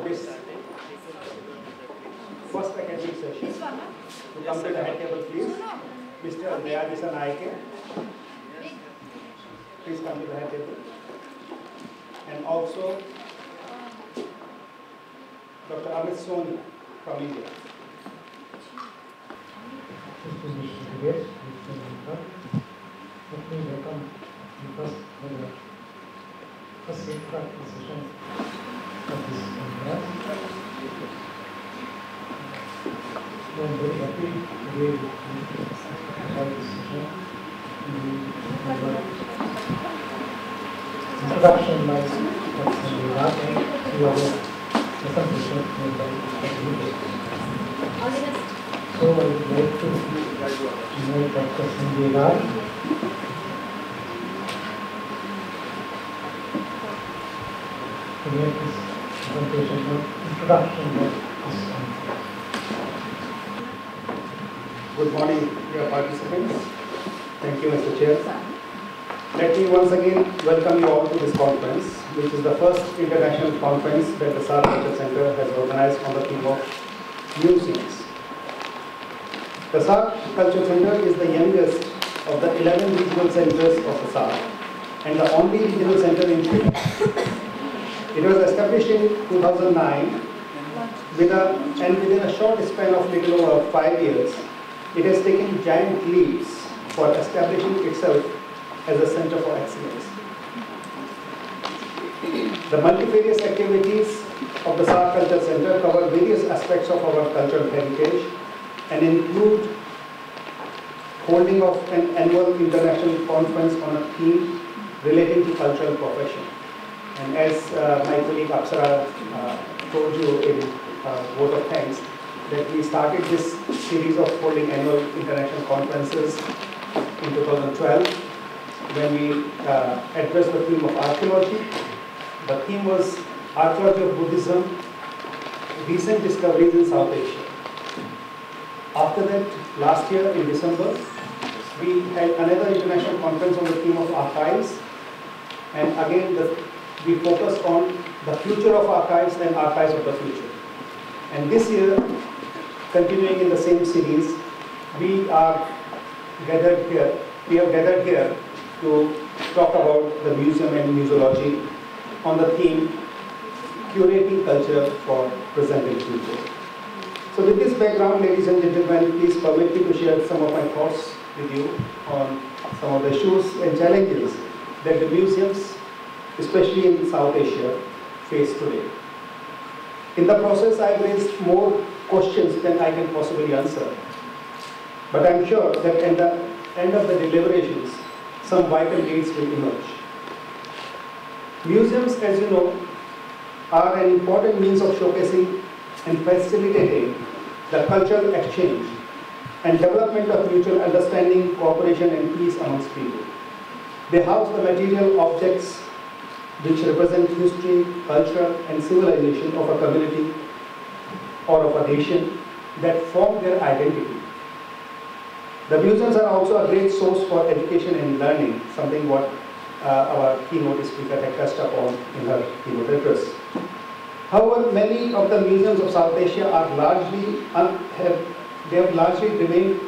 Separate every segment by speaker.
Speaker 1: this first academic session. To come to the head table, please. Mr. Dayadisan Aike. Please come to the head table. And also Dr. Amit Soni from India.
Speaker 2: First introductory session of this conference. I am very happy to be able to about this session. Introduction by Dr. Sanjay Raj to our presentation made by Dr. Vijay. So I would like to invite Dr. Sanjay Raj to make this presentation of introduction of this conference.
Speaker 1: Good morning, dear participants. Thank you, Mr. Chair. Let me once again welcome you all to this conference, which is the first international conference that the SAR Culture Center has organized on the theme of museums. The SAR Culture Center is the youngest of the 11 regional centers of the SAR and the only regional center in Chile. It was established in 2009 within a short span of little over 5 years. It has taken giant leaps for establishing itself as a center for excellence. The multifarious activities of the SAR Culture Center cover various aspects of our cultural heritage and include holding of an annual international conference on a theme relating to cultural profession. And as my colleague Apsara told you in vote of thanks, that we started this series of holding annual international conferences in 2012 when we addressed the theme of archaeology. The theme was archaeology of Buddhism, recent discoveries in South Asia. After that, last year in December, we had another international conference on the theme of archives, and again we focused on the future of archives and archives of the future. And this year, continuing in the same series, we have gathered here to talk about the museum and museology on the theme curating culture for present and future. So with this background, ladies and gentlemen, please permit me to share some of my thoughts with you on some of the issues and challenges that the museums, especially in South Asia, face today. In the process, I've raised more questions than I can possibly answer. But I'm sure that at the end of the deliberations, some vital leads will emerge. Museums, as you know, are an important means of showcasing and facilitating the cultural exchange and development of mutual understanding, cooperation, and peace amongst people. They house the material objects which represent history, culture, and civilization of a community or of a nation that form their identity. The museums are also a great source for education and learning, something what our keynote speaker had touched upon in her keynote address. However, many of the museums of South Asia are have largely remained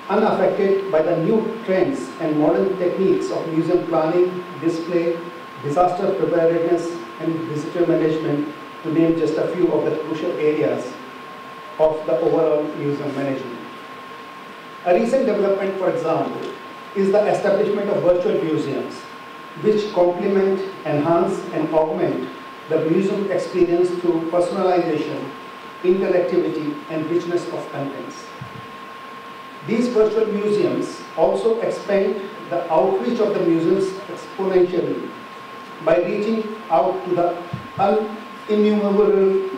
Speaker 1: unaffected by the new trends and modern techniques of museum planning, display, disaster preparedness, and visitor management, to name just a few of the crucial areas of the overall museum management. A recent development, for example, is the establishment of virtual museums, which complement, enhance, and augment the museum experience through personalization, interactivity, and richness of contents. These virtual museums also expand the outreach of the museums exponentially by reaching out to the innumerable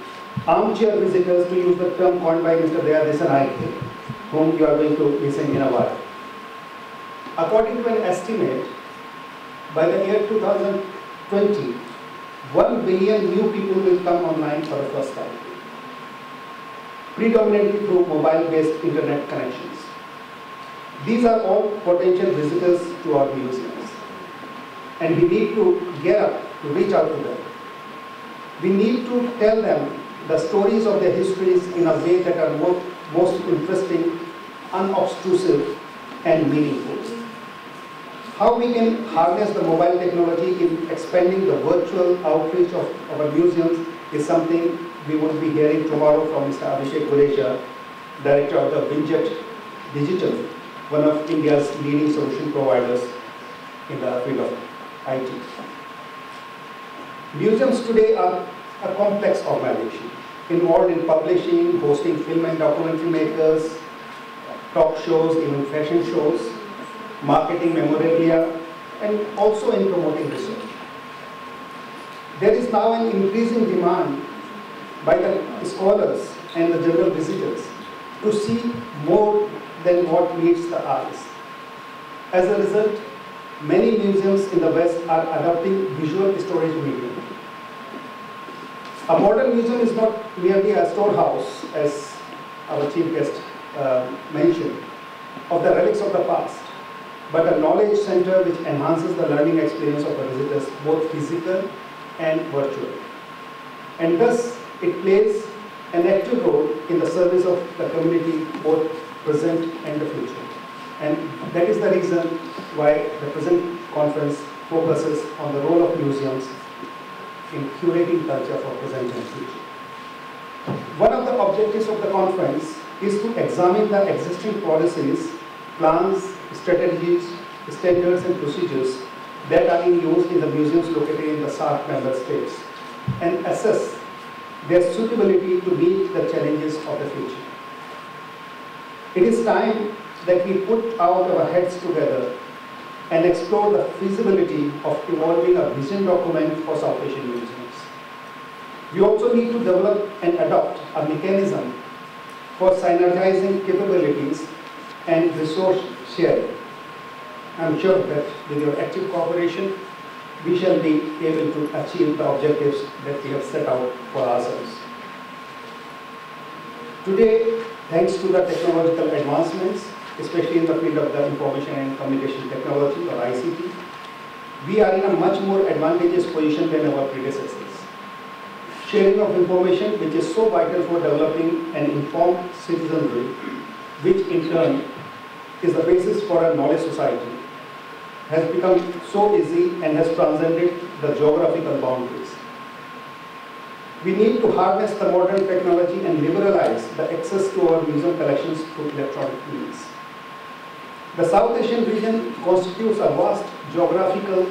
Speaker 1: armchair visitors, to use the term coined by Mr. Dayadisan Aike, whom you are going to listen in a while. According to an estimate, by the year 2020, 1 billion new people will come online for the first time, predominantly through mobile-based internet connections. These are all potential visitors to our museums, and we need to get up to reach out to them. We need to tell them the stories of their histories in a way that are most interesting, unobtrusive, and meaningful. How we can harness the mobile technology in expanding the virtual outreach of our museums is something we would be hearing tomorrow from Mr. Abhishek Gureja, Director of the Winjet Digital, one of India's leading solution providers in the field of IT. Museums today are a complex organization involved in publishing, hosting film and documentary makers, talk shows, even fashion shows, marketing memorabilia, and also in promoting research. There is now an increasing demand by the scholars and the general visitors to see more than what meets the eyes. As a result, many museums in the West are adopting visual storage medium. A modern museum is not merely a storehouse, as our chief guest mentioned, of the relics of the past, but a knowledge center which enhances the learning experience of the visitors, both physical and virtual. And thus, it plays an active role in the service of the community, both present and the future. And that is the reason why the present conference focuses on the role of museums in curating culture for present and future. One of the objectives of the conference is to examine the existing policies, plans, strategies, standards, and procedures that are in use in the museums located in the SAARC member states and assess their suitability to meet the challenges of the future. It is time that we put out our heads together and explore the feasibility of evolving a vision document for South Asian museums. We also need to develop and adopt a mechanism for synergizing capabilities and resource sharing. I'm sure that with your active cooperation, we shall be able to achieve the objectives that we have set out for ourselves. Today, thanks to the technological advancements, especially in the field of the information and communication technology or ICT, we are in a much more advantageous position than our predecessors. Sharing of information, which is so vital for developing an informed citizenry, which in turn is the basis for a knowledge society, has become so easy and has transcended the geographical boundaries. We need to harness the modern technology and liberalize the access to our museum collections through electronic means. The South Asian region constitutes a vast geographical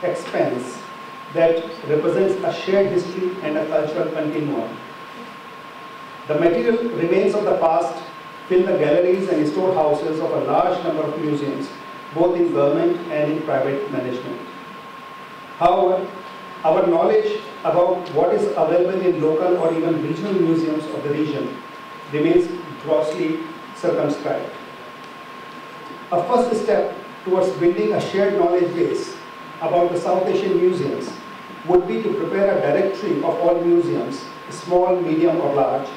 Speaker 1: expanse that represents a shared history and a cultural continuum. The material remains of the past fill the galleries and storehouses of a large number of museums, both in government and in private management. However, our knowledge about what is available in local or even regional museums of the region remains grossly circumscribed. A first step towards building a shared knowledge base about the South Asian museums would be to prepare a directory of all museums, small, medium, or large,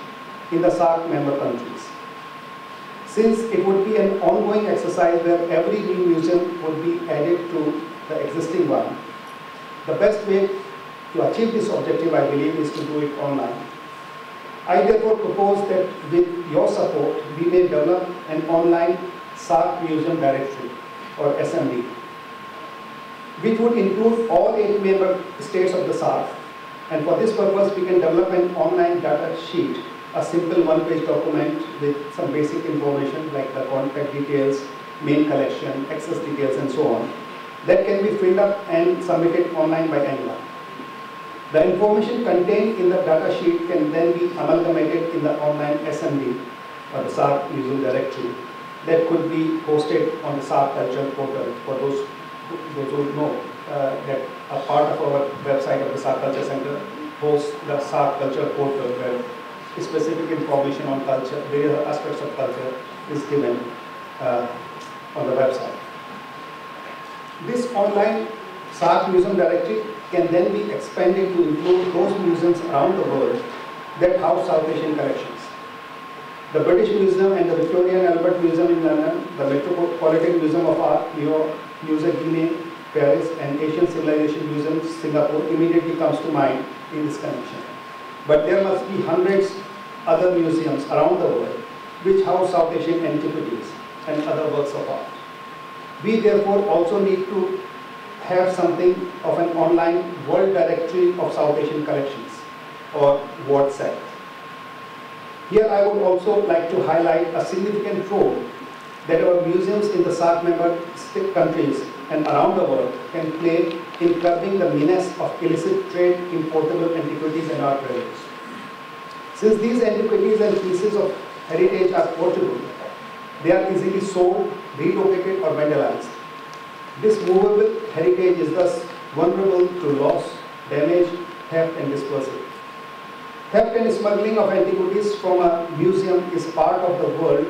Speaker 1: in the SAARC member countries. Since it would be an ongoing exercise where every new museum would be added to the existing one, the best way to achieve this objective, I believe, is to do it online. I therefore propose that with your support, we may develop an online SAARC Museum Directory, or SMD, which would include all 8 member states of the SAARC. And for this purpose, we can develop an online data sheet, a simple one-page document with some basic information like the contact details, main collection, access details, and so on, that can be filled up and submitted online by anyone. The information contained in the data sheet can then be amalgamated in the online SMD, or the SAARC Museum Directory, that could be hosted on the SAARC Culture Portal. For those who know that a part of our website of the SAARC Culture Center hosts the SAARC Culture Portal, where specific information on culture, various aspects of culture is given on the website. This online SAARC Museum Directory can then be expanded to include those museums around the world that house South Asian collections. The British Museum and the Victoria and Albert Museum in London, the Metropolitan Museum of Art, New York, Musée Guinée, Paris, and Asian Civilization Museum, Singapore, immediately comes to mind in this connection. but there must be hundreds other museums around the world which house South Asian antiquities and other works of art. We therefore also need to have something of an online world directory of South Asian collections, or WordSat. Here I would also like to highlight a significant role that our museums in the SAARC member countries and around the world can play in curbing the menace of illicit trade in portable antiquities and art treasures. Since these antiquities and pieces of heritage are portable, they are easily sold, relocated or vandalized. This movable heritage is thus vulnerable to loss, damage, theft and dispersal. Theft and smuggling of antiquities from a museum is part of the world.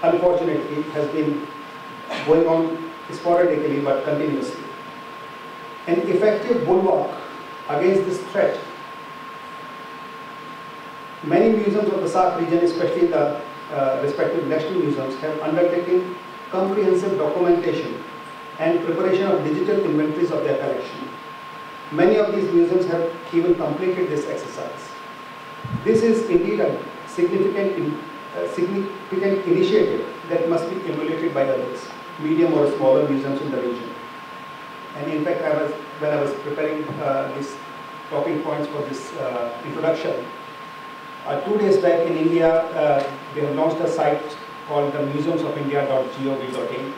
Speaker 1: Unfortunately, has been going on sporadically but continuously. An effective bulwark against this threat. Many museums of the SAARC region, especially the respective national museums, have undertaken comprehensive documentation and preparation of digital inventories of their collection. Many of these museums have even completed this exercise. This is indeed a significant initiative that must be emulated by others, medium or smaller museums in the region. And in fact, when I was preparing these talking points for this introduction, 2 days back in India, they have launched a site called the museumsofindia.gov.in,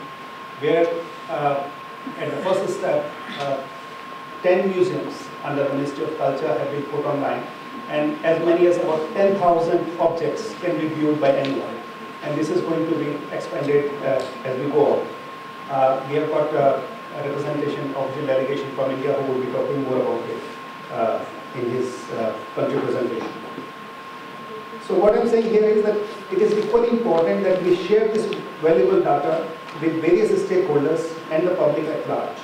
Speaker 1: where at the first step, 10 museums under the Ministry of Culture have been put online, and as many as about 10,000 objects can be viewed by anyone. And this is going to be expanded as we go on. We have got a representation, official delegation from India who will be talking more about it in his country presentation. So what I'm saying here is that it is equally important that we share this valuable data with various stakeholders and the public at large.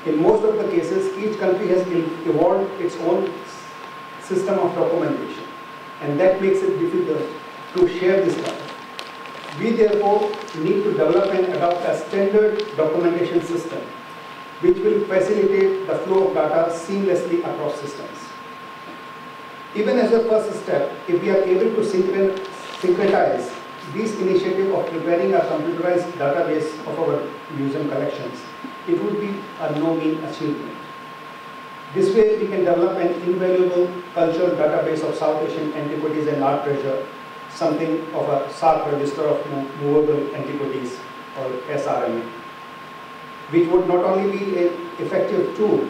Speaker 1: In most of the cases, each country has evolved its own system of documentation, and that makes it difficult to share this data. We therefore need to develop and adopt a standard documentation system which will facilitate the flow of data seamlessly across systems. Even as a first step, if we are able to syncretize this initiative of preparing a computerized database of our museum collections, it would be a no mean achievement. This way, we can develop an invaluable cultural database of South Asian antiquities and art treasure, something of a SAARC register of movable antiquities, or SRMA, which would not only be an effective tool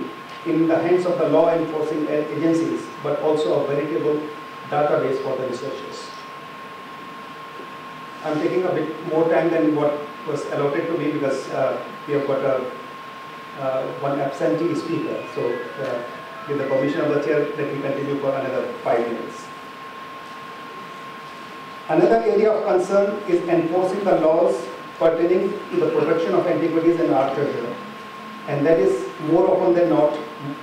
Speaker 1: in the hands of the law enforcing agencies, but also a veritable database for the researchers. I'm taking a bit more time than what was allotted to me because we have got one absentee speaker. So with the permission of the chair, let me continue for another 5 minutes. Another area of concern is enforcing the laws pertaining to the protection of antiquities and art treasure. And that is more often than not,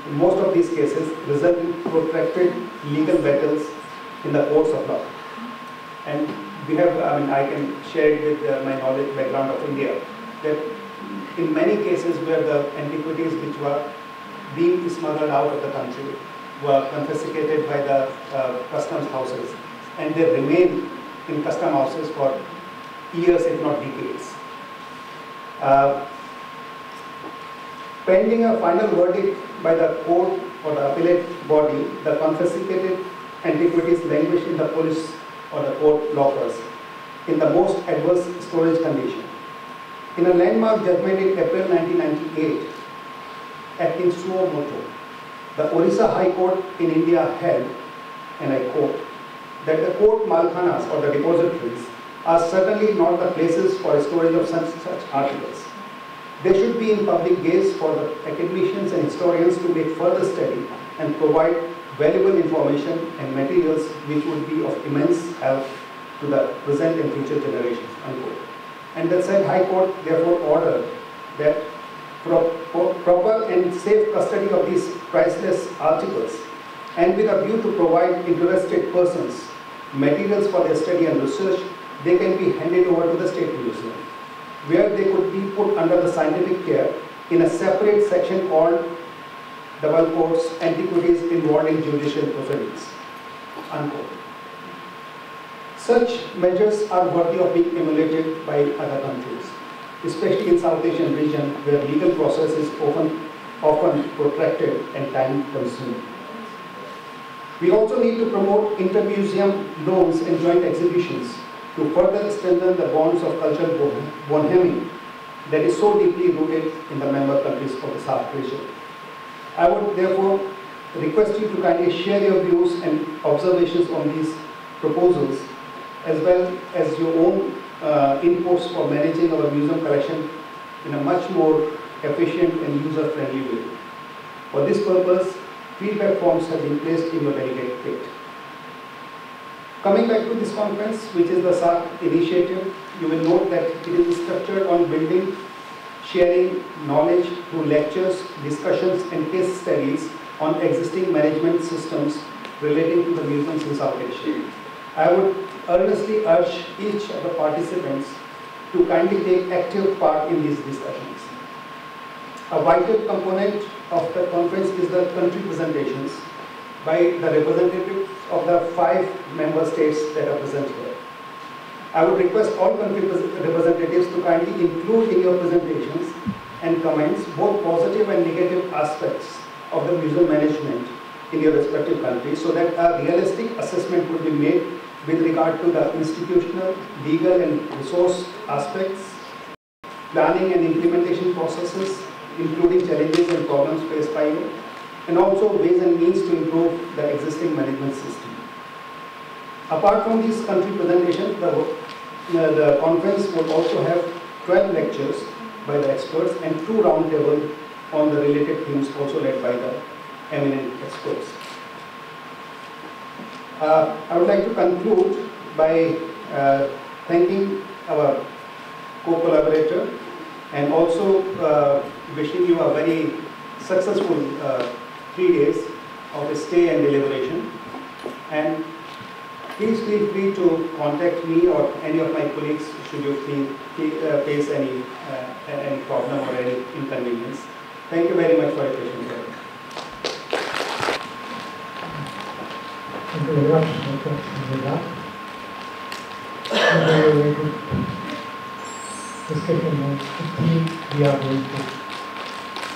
Speaker 1: in most of these cases, result in protracted legal battles in the courts of law. And we have, I can share it with my knowledge background of India, that in many cases where the antiquities which were being smuggled out of the country were confiscated by the customs houses, and they remain in custom houses for years, if not decades. Pending a final verdict by the court or the appellate body, the confiscated antiquities languish in the police or the court lockers in the most adverse storage condition. In a landmark judgment in April 1998, acting suo motu, the Orissa High Court in India held, and I quote, that the court malkhanas or the depositories are certainly not the places for storage of such articles. They should be in public gaze for the academicians and historians to make further study and provide valuable information and materials which would be of immense help to the present and future generations, unquote. And the said High Court therefore ordered that proper and safe custody of these priceless articles, and with a view to provide interested persons materials for their study and research, they can be handed over to the State Museum, where they could be put under the scientific care in a separate section called double quotes antiquities involved in judicial proceedings. unquote. Such measures are worthy of being emulated by other countries, especially in South Asian region where legal process is often protracted and time-consuming. We also need to promote inter-museum loans and joint exhibitions to further strengthen the bonds of cultural bonhomie that is so deeply rooted in the member countries of the SAARC region. I would therefore request you to kindly share your views and observations on these proposals, as well as your own inputs for managing our museum collection in a much more efficient and user-friendly way. For this purpose, feedback forms have been placed in your delegate kit. Coming back to this conference, which is the SAARC initiative, you will note that it is structured on building, sharing knowledge through lectures, discussions, and case studies on existing management systems relating to the museums in South Asia. I would earnestly urge each of the participants to kindly take active part in these discussions. A vital component of the conference is the country presentations by the representatives of the 5 member states that are present here. I would request all country representatives to kindly include in your presentations and comments both positive and negative aspects of the museum management in your respective countries, so that a realistic assessment could be made with regard to the institutional, legal and resource aspects, planning and implementation processes, including challenges and problems faced by you, and also ways and means to improve the existing management system. Apart from these country presentations, the conference will also have 12 lectures by the experts and 2 roundtables on the related themes also led by the eminent experts. I would like to conclude by thanking our co-collaborator and also wishing you a very successful 3 days of stay and deliberation. And please feel free to contact me or any of my colleagues should you face any problem or any inconvenience. Thank you very much for your patience.
Speaker 2: Thank you very much, Dr. Sindhya. Discussion on the theme we are going to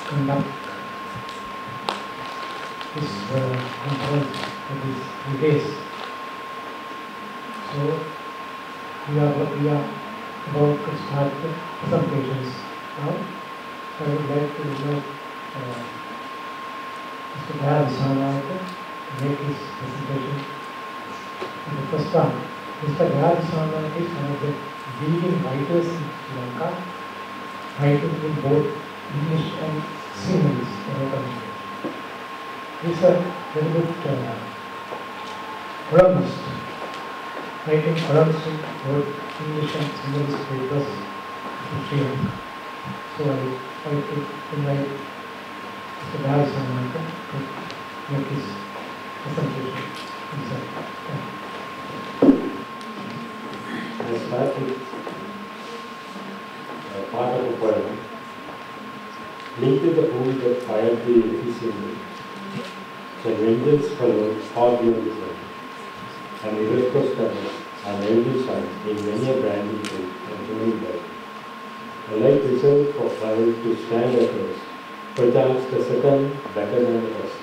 Speaker 2: conduct this conference for these 3 days. So we are about to start the presentations now. So I would like to invite Mr. Dayal Viswanathan to make his presentation. In the first one, Mr. Dayal Viswanathan is one of the leading writers in Sri Lanka, writing in both English and Sinhalese for our country. He is a very good columnist, writing columns in both English and Sinhalese papers in Sri Lanka. So I would like to invite Mr. Dayal Viswanathan to make his presentation.
Speaker 3: I start with part of a poem linked to the poem that fired the efficiently. The vengeance followed far beyond the sun, and irreproachable and eldest sons in many a branding tree and human life. A life reserved for pride to stand across, perchance the second better than the first.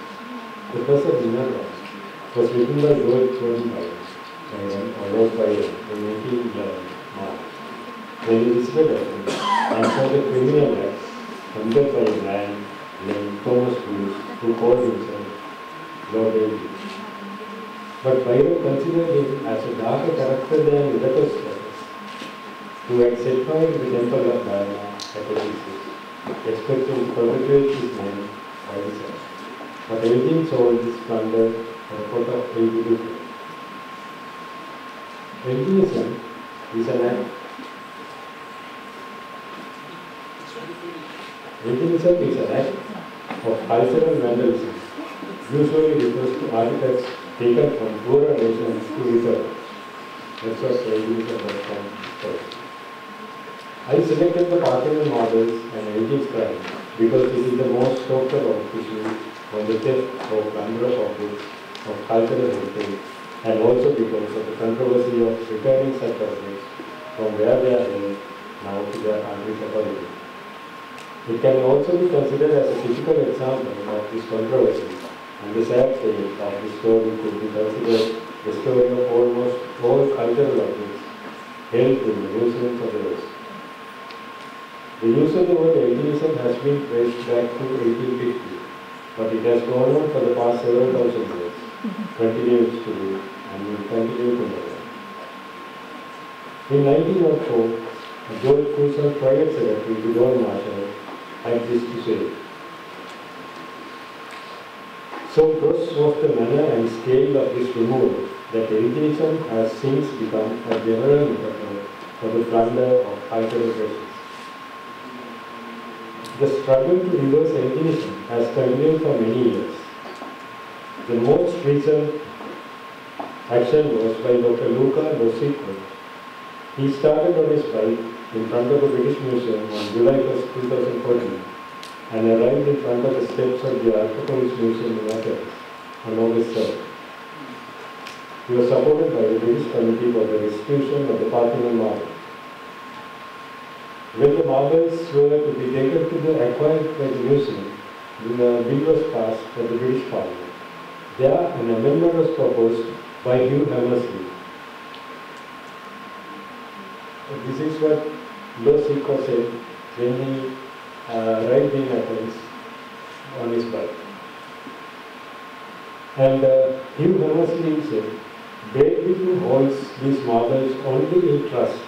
Speaker 3: The first of Minerva was written by Lord Cornwallis and followed by in 1811 March. When he visited Athens and saw the criminal acts committed by a man named Thomas Hughes, who called himself Lord David. But Byron considered him as a darker character than Eratosthenes, who had set fire to the temple of Diana at Ephesus, expecting to perpetuate his name by himself. But Elgin sold his plunder at the foot of Elgin. Elginism is an act. Elginism is an act of cultural vandalism, usually refers to artifacts taken from poorer nations to reserve. That's what Elginism was called. I selected the Parthenon models and Elgin's crime because it is the most talked about issue on the theft or plunder of objects of cultural heritage and also because of the controversy of returning such vessels from where they are held now to their countries of origin. It can also be considered as a typical example of this controversy, and the sad fate of the story could be considered the story of almost all cultural objects held in the museums of the West. The use of the word albinism has been traced back to 1850, but it has gone on for the past several thousand years, continues to be, and will continue to live. In 1904, George Curzon, private secretary to John Marshall, had this to say: "So gross was the manner and scale of this removal that albinism has since become a general metaphor for the plunder of cultural treasures. The struggle to reverse albinism has continued for many years. The most recent action was by Dr. Luca Losico. He started on his bike in front of the British Museum on July 1st, 2014, and arrived in front of the steps of the Archaeological Museum in Athens on August 3rd. He was supported by the British Committee for the Restitution of the Parthenon marble. When the marbles were to be taken to the acquired by the museum, the bill was passed by the British Parliament. There, an amendment was proposed by Hugh Hammersley. This is what Losico said when he arrived in Athens on his bike. And Hugh Hammersley said, Great Britain holds these marbles only in trust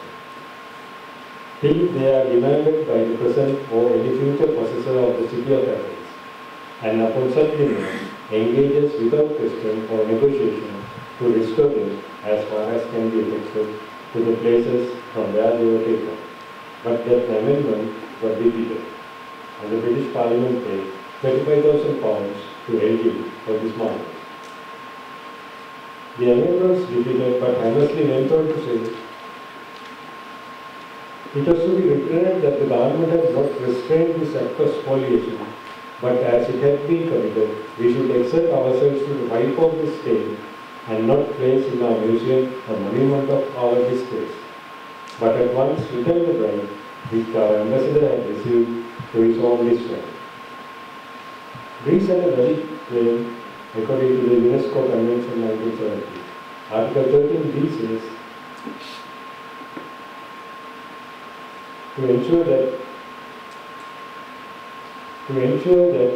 Speaker 3: till they are demanded by the present or any future possessor of the city of Athens, and upon such demand engages without question or negotiation to restore them as far as can be effected to the places from where they were taken. But that amendment was defeated, and the British Parliament paid £35,000 to LG for this marble. The amendment was defeated, but Hammersley went on to say, it was to be regretted that the government had not restrained this act of spoliation, but as it had been committed, we should exert ourselves to wipe off this stain and not place in our museum a monument of our disgrace, but at once return the bride which our ambassador had received to his own district. Greece had a valid claim according to the UNESCO Convention 1970. Article 13b says, to ensure that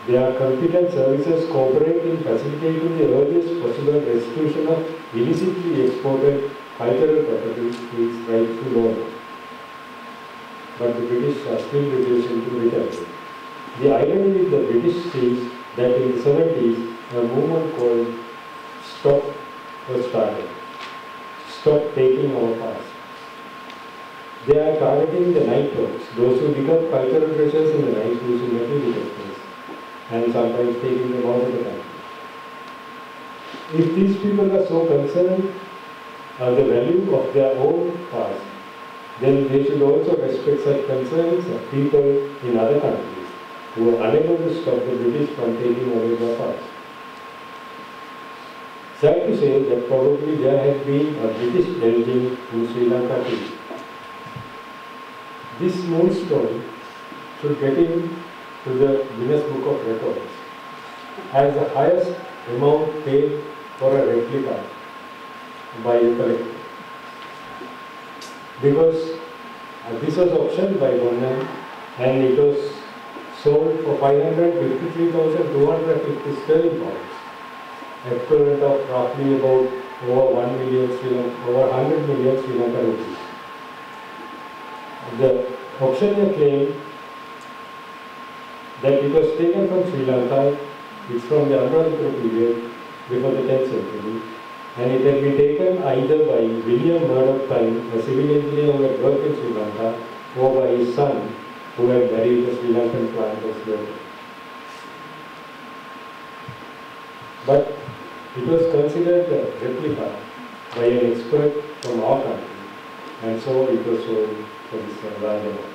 Speaker 3: their competent services cooperate in facilitating the earliest possible restitution of illicitly exported cultural property is rightful order. But the British are still refusing to return. The irony with the British is that in the 70s, a movement called Stop was started. Stop taking our past. They are targeting the night owls, those who dig up cultural treasures in the night using metal detectors and sometimes taking them out of the country. If these people are so concerned about the value of their own past, then they should also respect such concerns of people in other countries who are unable to stop the British from taking away their past. Sad to say that probably there has been a British delging in Sri Lanka too. This moonstone should get into the Guinness Book of Records as the highest amount paid for a replica by a collector. Because this was auctioned by Bonham and it was sold for 553,250 sterling pounds, equivalent of roughly about over 100 million Sri Lankan rupees. The auctioneer claimed that it was taken from Sri Lanka, it's from the Anuradhapura period before the 10th century, and it had been taken either by William Murdoch Thine, a civil engineer who had worked in Sri Lanka, or by his son, who had married the Sri Lankan planter's daughter. But it was considered a replica by an expert from our country, and so it was sold for this large amount.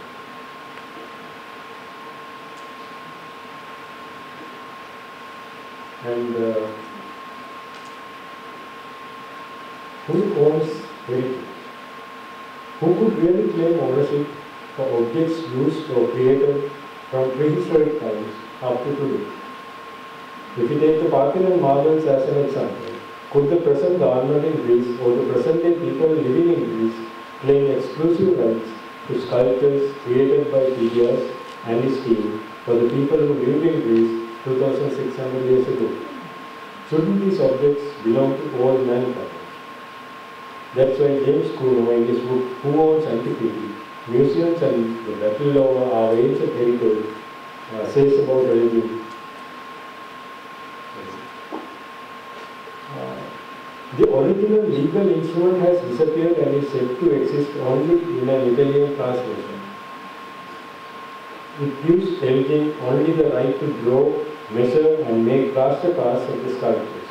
Speaker 3: And Who owns heritage? Who could really claim ownership for objects used or created from prehistoric times up to today? If we take the Parthenon marbles as an example, could the present government in Greece or the present day people living in Greece claim exclusive rights to sculptures created by Phidias and his team for the people who lived in Greece 2600 years ago? Shouldn't these objects belong to all mankind? That's why James Kuno, in his book Who Owns Antiquity? Museums and the Battle over Our Ancient Heritage says about religion. The original legal instrument has disappeared and is said to exist only in an Italian translation. It gives Elgin only the right to draw, measure and make plaster casts of the sculptures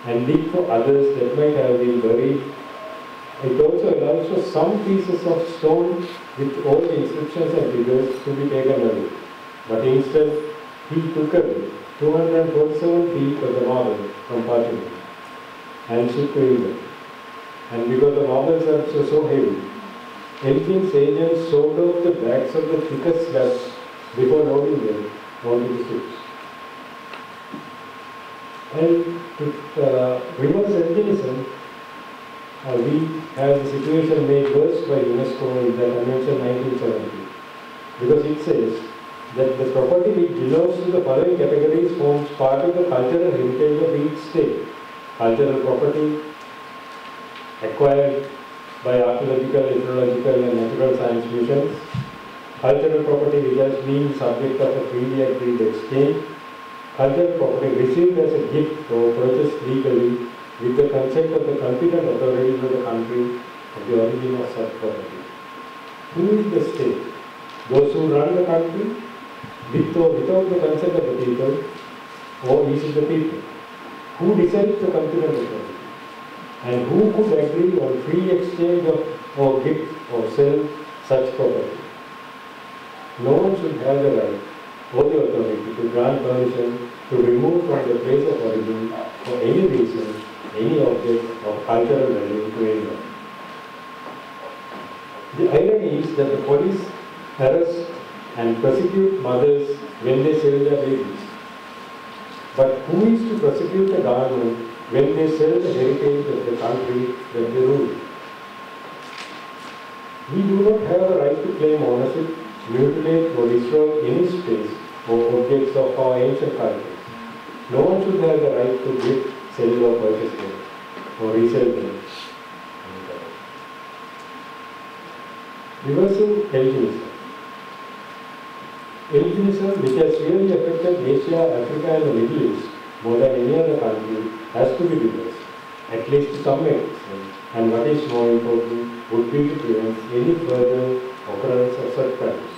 Speaker 3: and leave for others that might have been buried. It also allows for some pieces of stone with all the inscriptions and figures to be taken away. But instead, he took away 247 feet of the marble from Parthenon and shipped to England. And because the marbles are so heavy, Elgin's agents sawed off the backs of the thickest slabs before loading them onto the ships. And to reverse Elginism, we have the situation made worse by UNESCO in the Convention 1970, because it says that the property which belongs to the following categories forms part of the cultural heritage of each state. Cultural property acquired by archaeological, ethnological and natural science missions. Cultural property which has been subject of a freely agreed exchange. Cultural property received as a gift or purchased legally with the consent of the competent authorities of the country of the origin of such property. Who is the state? Those who run the country, with or without the consent of the people, or is it the people? Who decides the competent authority? And who could agree on free exchange of or gift or sell such property? No one should have the right or the authority to grant permission to remove from the place of origin for any reason any object of cultural value to anyone. The irony is that the police harass and prosecute mothers when they sell their babies. But who is to prosecute the government when they sell the heritage of the country that they rule? We do not have a right to claim ownership, mutilate or destroy any space or objects of our ancient cultures. No one should have the right to gift, sell or purchase them or resell them. Reversing Elginism. Elginism, which has really affected Asia, Africa and the Middle East more than any other country, has to be reversed, at least to some extent, and what is more important would be to prevent any further occurrence of such crimes.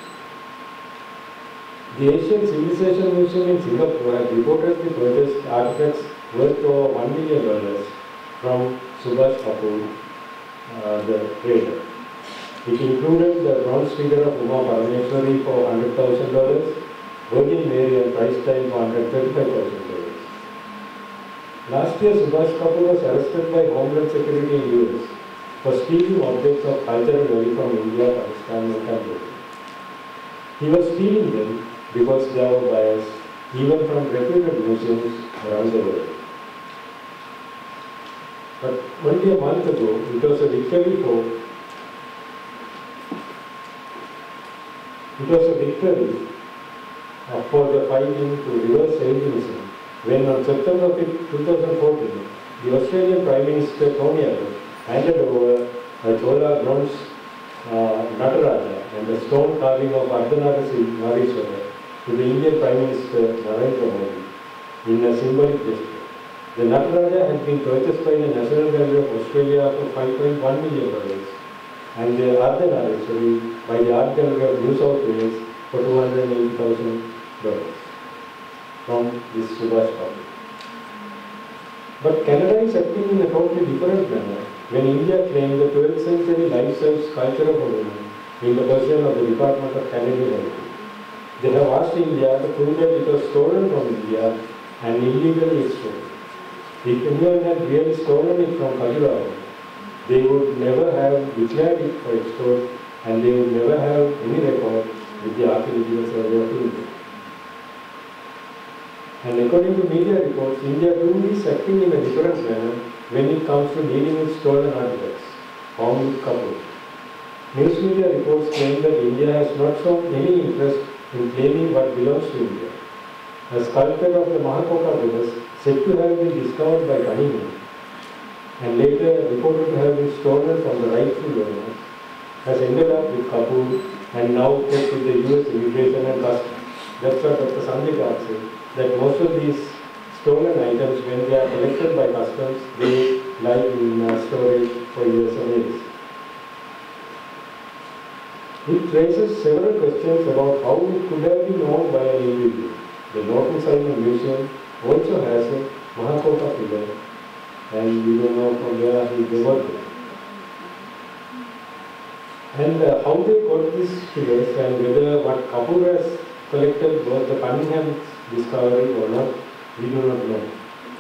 Speaker 3: The Asian Civilization Museum in Singapore had reportedly purchased artifacts worth over $1 million from Subhash Kapoor, the trader. It included the bronze figure of Uma Parameswari for $100,000, Virgin Mary and price tag for $135,000. Last year, Subhash Kapoor was arrested by Homeland Security in US for stealing objects of cultural value from India, Pakistan and Cambodia. He was stealing them because they were biased, even from reputed museums around the world. But only a month ago, it was a victory for the fighting to reverse Elginism, when on September 5, 2014, the Australian Prime Minister Tony Abbott handed over a Chola bronze Nataraja and a stone carving of Ardhanaraswara to the Indian Prime Minister Narendra Modi in a symbolic gesture. The Nataraja had been purchased by the National Gallery of Australia for $5.1 million and the Ardhanaraswara by the Art Gallery of New South Wales for $280,000 from this Subhash Kapoor. But Canada is acting in a totally different manner when India claimed the 12th century life-size sculpture of a woman in the possession of the Department of Canadian Heritage. They have asked India to prove that it was stolen from India and illegally stolen. If anyone had really stolen it from Khajuraho, they would never have declared it for export and they would never have any record with the Archaeological Survey of India. And according to media reports, India too is acting in a different manner when it comes to dealing with stolen artifacts found with Kapur. News media reports claim that India has not shown any interest in claiming what belongs to India. A sculpture of the Mahakopa brothers, said to have been discovered by Cunningham and later reported to have been stolen from the rightful owners, has ended up with Kapur and now kept with the US Immigration and Customs. That's what Dr. Sanjay Kar said, that most of these stolen items, when they are collected by customs, they lie in storage for years and years. It raises several questions about how it could have been owned by an individual. The Norton Simon Museum also has a Mahakopa figure, and we don't know from where he developed it. And how they got these figures and whether what Kapur has collected was the Cunningham's discovery or not, we do not know.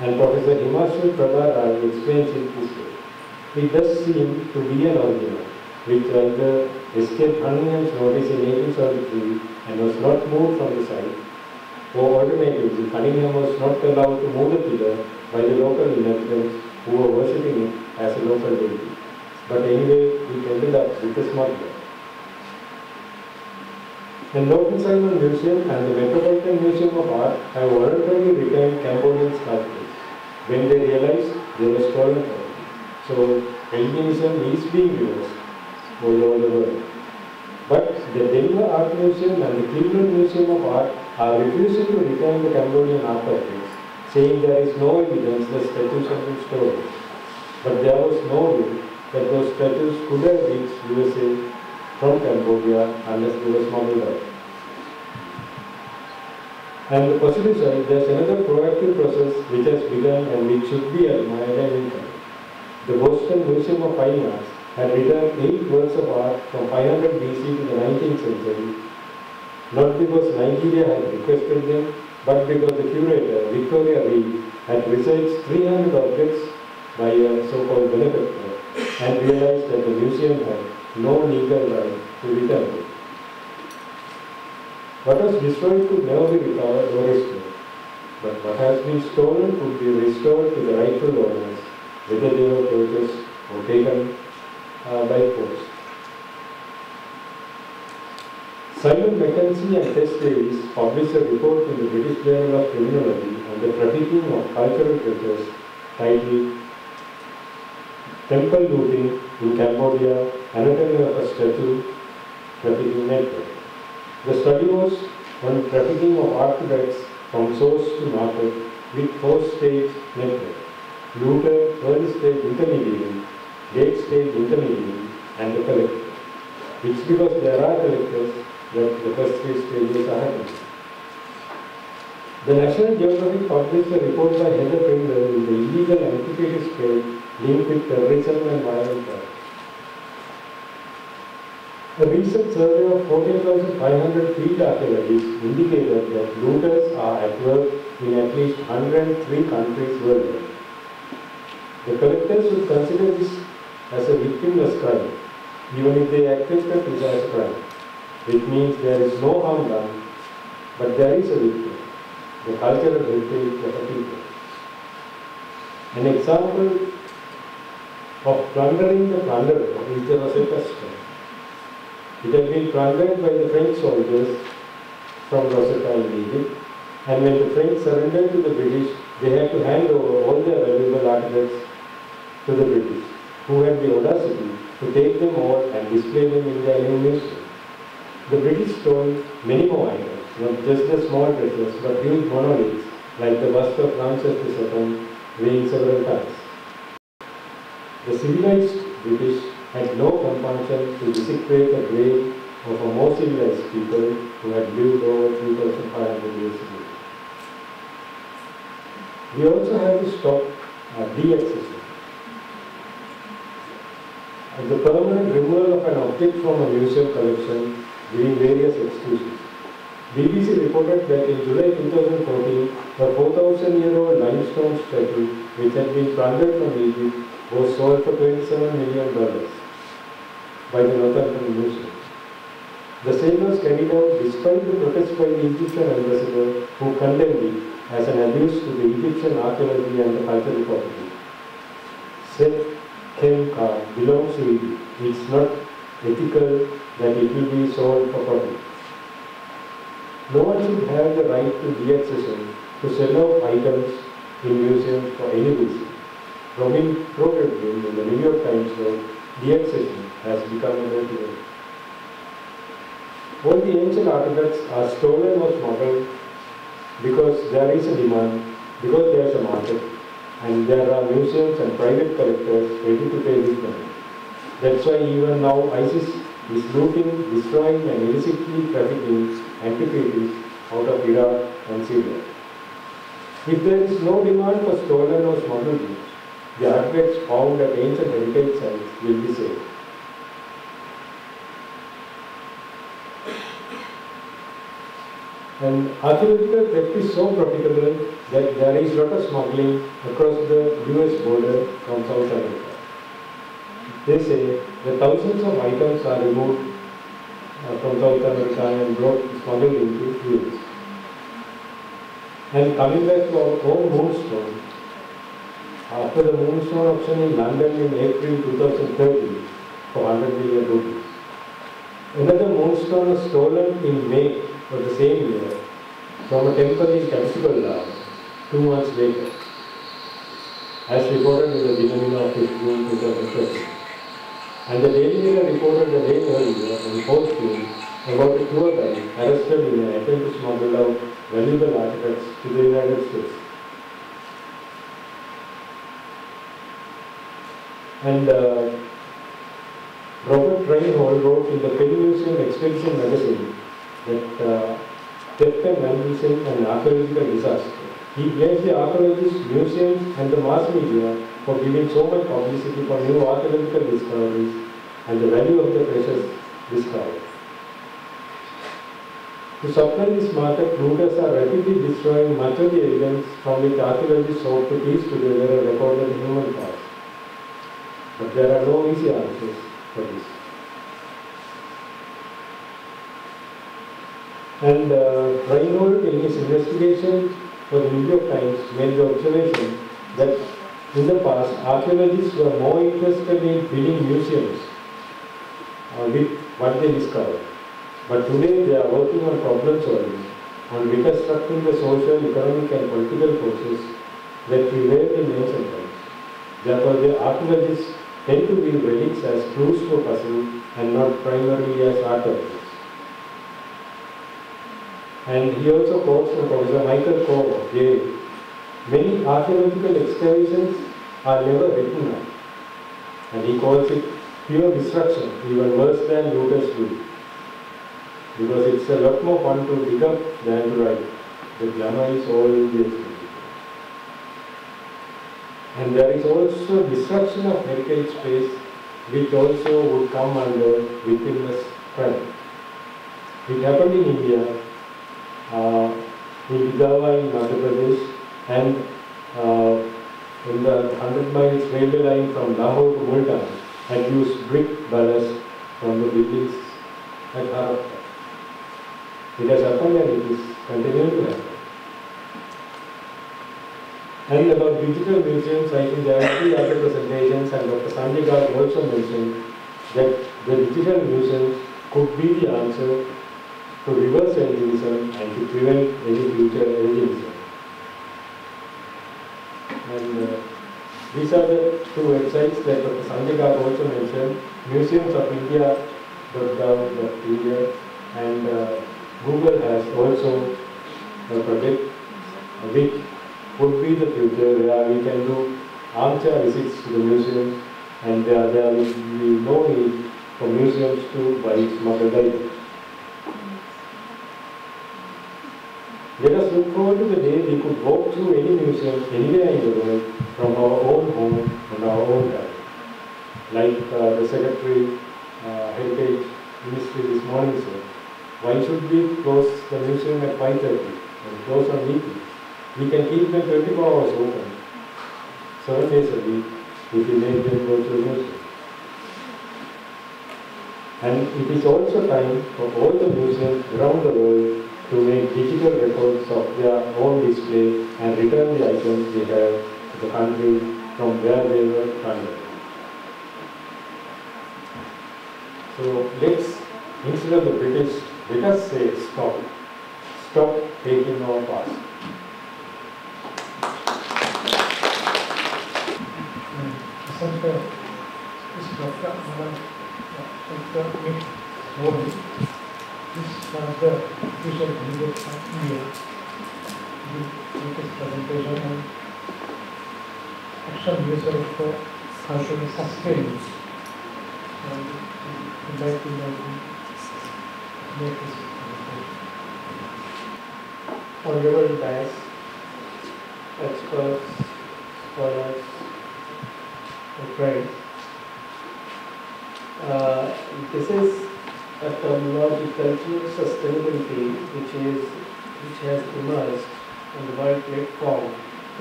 Speaker 3: And Professor Himanshu Prabha Raj explains it this way. It does seem to be an original, which either escaped Cunningham's notice in 1873 and was not moved from the site, or alternatively, Cunningham was not allowed to move the pillar by the local inhabitants who were worshipping it as a local deity. But anyway, it ended up with a smuggler. The Norton Simon Museum and the Metropolitan Museum of Art have voluntarily retained Cambodian sculptures when they realized they were stolen from them. So, albinism is being used all over the world. But the Denver Art Museum and the Cleveland Museum of Art are refusing to retain the Cambodian artifacts, saying there is no evidence that statues have been stolen. But there was no way that those statues could have reached USA from Cambodia unless they were smuggled out. And the positive side, there is another proactive process which has begun and which should be admired and encouraged. The Boston Museum of Fine Arts had returned 8 works of art from 500 BC to the 19th century, not because Nigeria had requested them, but because the curator, Victoria Reed, had researched 300 objects by a so-called benefactor and realized that the museum had no legal right to return it. What was destroyed could never be recovered or restored, but what has been stolen could be restored to the rightful owners, whether they were purchased or taken by force. Simon Mackenzie and Tess Davis published a report in the British Journal of Criminology on the trafficking of cultural treasures titled Temple Looting in Cambodia, Anatomy of a Statue Trafficking Network. The study was on trafficking of artifacts from source to market with 4-stage network: looter, early stage intermediary, late stage intermediary, and the collector. It's because there are collectors that the first 3 stages are happening. The National Geographic published a report by Heather Pringle in the illegal antiquities trade linked with terrorism and violent crime. A recent survey of 14,500 field archaeologists indicated that looters are at work in at least 103 countries worldwide. The collectors would consider this as a victimless crime, even if they accepted it as a crime, which means there is no harm done, but there is a victim, the cultural heritage of a people. An example of plundering the plunderer is the Rosetta Stone. It had been plundered by the French soldiers from Rosetta in Egypt, and when the French surrendered to the British, they had to hand over all their valuable artifacts to the British, who had the audacity to take them all and display them in their new museum. The British stole many more items, not just the small treasures, but huge monoliths like the bust of Ramses II, weighing several tons. The civilized British had no compunction to desecrate the grave of a more civilized people who had lived over 3,500 years ago. We also have to stop de-accession. The permanent removal of an object from a museum collection giving various excuses. BBC reported that in July 2014, a 4,000-year-old limestone statue, which had been plundered from Egypt, was sold for $27 million by the Northampton Museum. The sale was carried out despite the protest by the Egyptian ambassador, who condemned it as an abuse to the Egyptian archaeology and the cultural property. Said Kem Khan belongs to Egypt. It's not ethical that it will be sold for profit. No one should have the right to deaccession to sell off items in museums for any reason. Robin Krogerville in the New York Times wrote, deaccession has become a dirty word. All the ancient artifacts are stolen or smuggled because there is a demand, because there is a market, and there are museums and private collectors ready to pay this money. That's why even now ISIS is looting, destroying and illicitly trafficking antiquities out of Iraq and Syria. If there is no demand for stolen or smuggled goods, the artifacts found at ancient heritage sites will be saved. And archaeological theft is so profitable that there is a lot of smuggling across the US border from South America. They say that thousands of items are removed from South America and smuggled into US. And coming back to our own moonstone, after the moonstone auction in London in April 2013 for 100 million rupees, another moonstone was stolen in May of the same year from a temple in Kapsipalda 2 months later, as reported in the Dinamina of June 2013. And the Daily Mirror reported a day earlier on 4th June about a tour guide arrested in an attempt to smuggle out valuable artifacts to the United States. And Robert Reinhold wrote in the Penny Museum Expedition magazine that theft and vandalism and archaeological disaster. He blames the archaeologists, museums and the mass media for giving so much publicity for new archaeological discoveries and the value of the treasures discovered. To supply this market, looters are rapidly destroying much of the evidence from which archaeologists hope to piece together a recorded human past. But there are no easy answers for this. And Reinhold, in his investigation for the New York Times, made the observation that in the past, archaeologists were more interested in filling museums with what they discovered. But today they are working on problem solving, on reconstructing the social, economic and political forces that prevailed in ancient times. Therefore, the archaeologists tend to view relics as clues to a puzzle and not primarily as artifacts. And he also quotes from Professor Michael Coe of Yale. Many archaeological excavations are never written up. And he calls it pure destruction, even worse than looters do. Because it's a lot more fun to dig up than to write. The glamour is all in the expedition. And there is also destruction of heritage space, which also would come under witness crime. It happened in India, in Bidhawa in Madhya Pradesh, and in the 100 miles railway line from Lahore to Multan, had used brick ballast from the buildings at Harappa. It has happened and it is continuing to happen. And about digital museums, I think there are 3 other presentations, and Dr. Sanjay Garg also mentioned that the digital museums could be the answer to reverse engineerism and to prevent any future engineerism. And these are the 2 websites that Dr. Sanjay Garg also mentioned, museumsofindia.gov.in, and Google has also a project which would be the future where we can do armchair visits to the museums, and there will be no need for museums to buy smuggled items. Let us look forward to the day we could walk through any museum anywhere in the world from our own home and our own time. Like the Secretary Heritage Ministry this morning said, Why should we close the museum at 5:30 and close on weekly? We can keep them 24 hours open, 7 days a week, if we make them go to the museum. And it is also time for all the museums around the world to make digital records of their own display and return the items they have to the country from where they were funded. So let's, instead of the British, let us say stop. Stop taking our past.
Speaker 2: Center is Dr. Nick Modi. This is one of the official delegates from India. He make his presentation on action research for cultural sustainability. And we'd like to make this presentation.
Speaker 4: Honorable guys, experts, scholars, and friends. This is a terminology, cultural sustainability, which has emerged on the world platform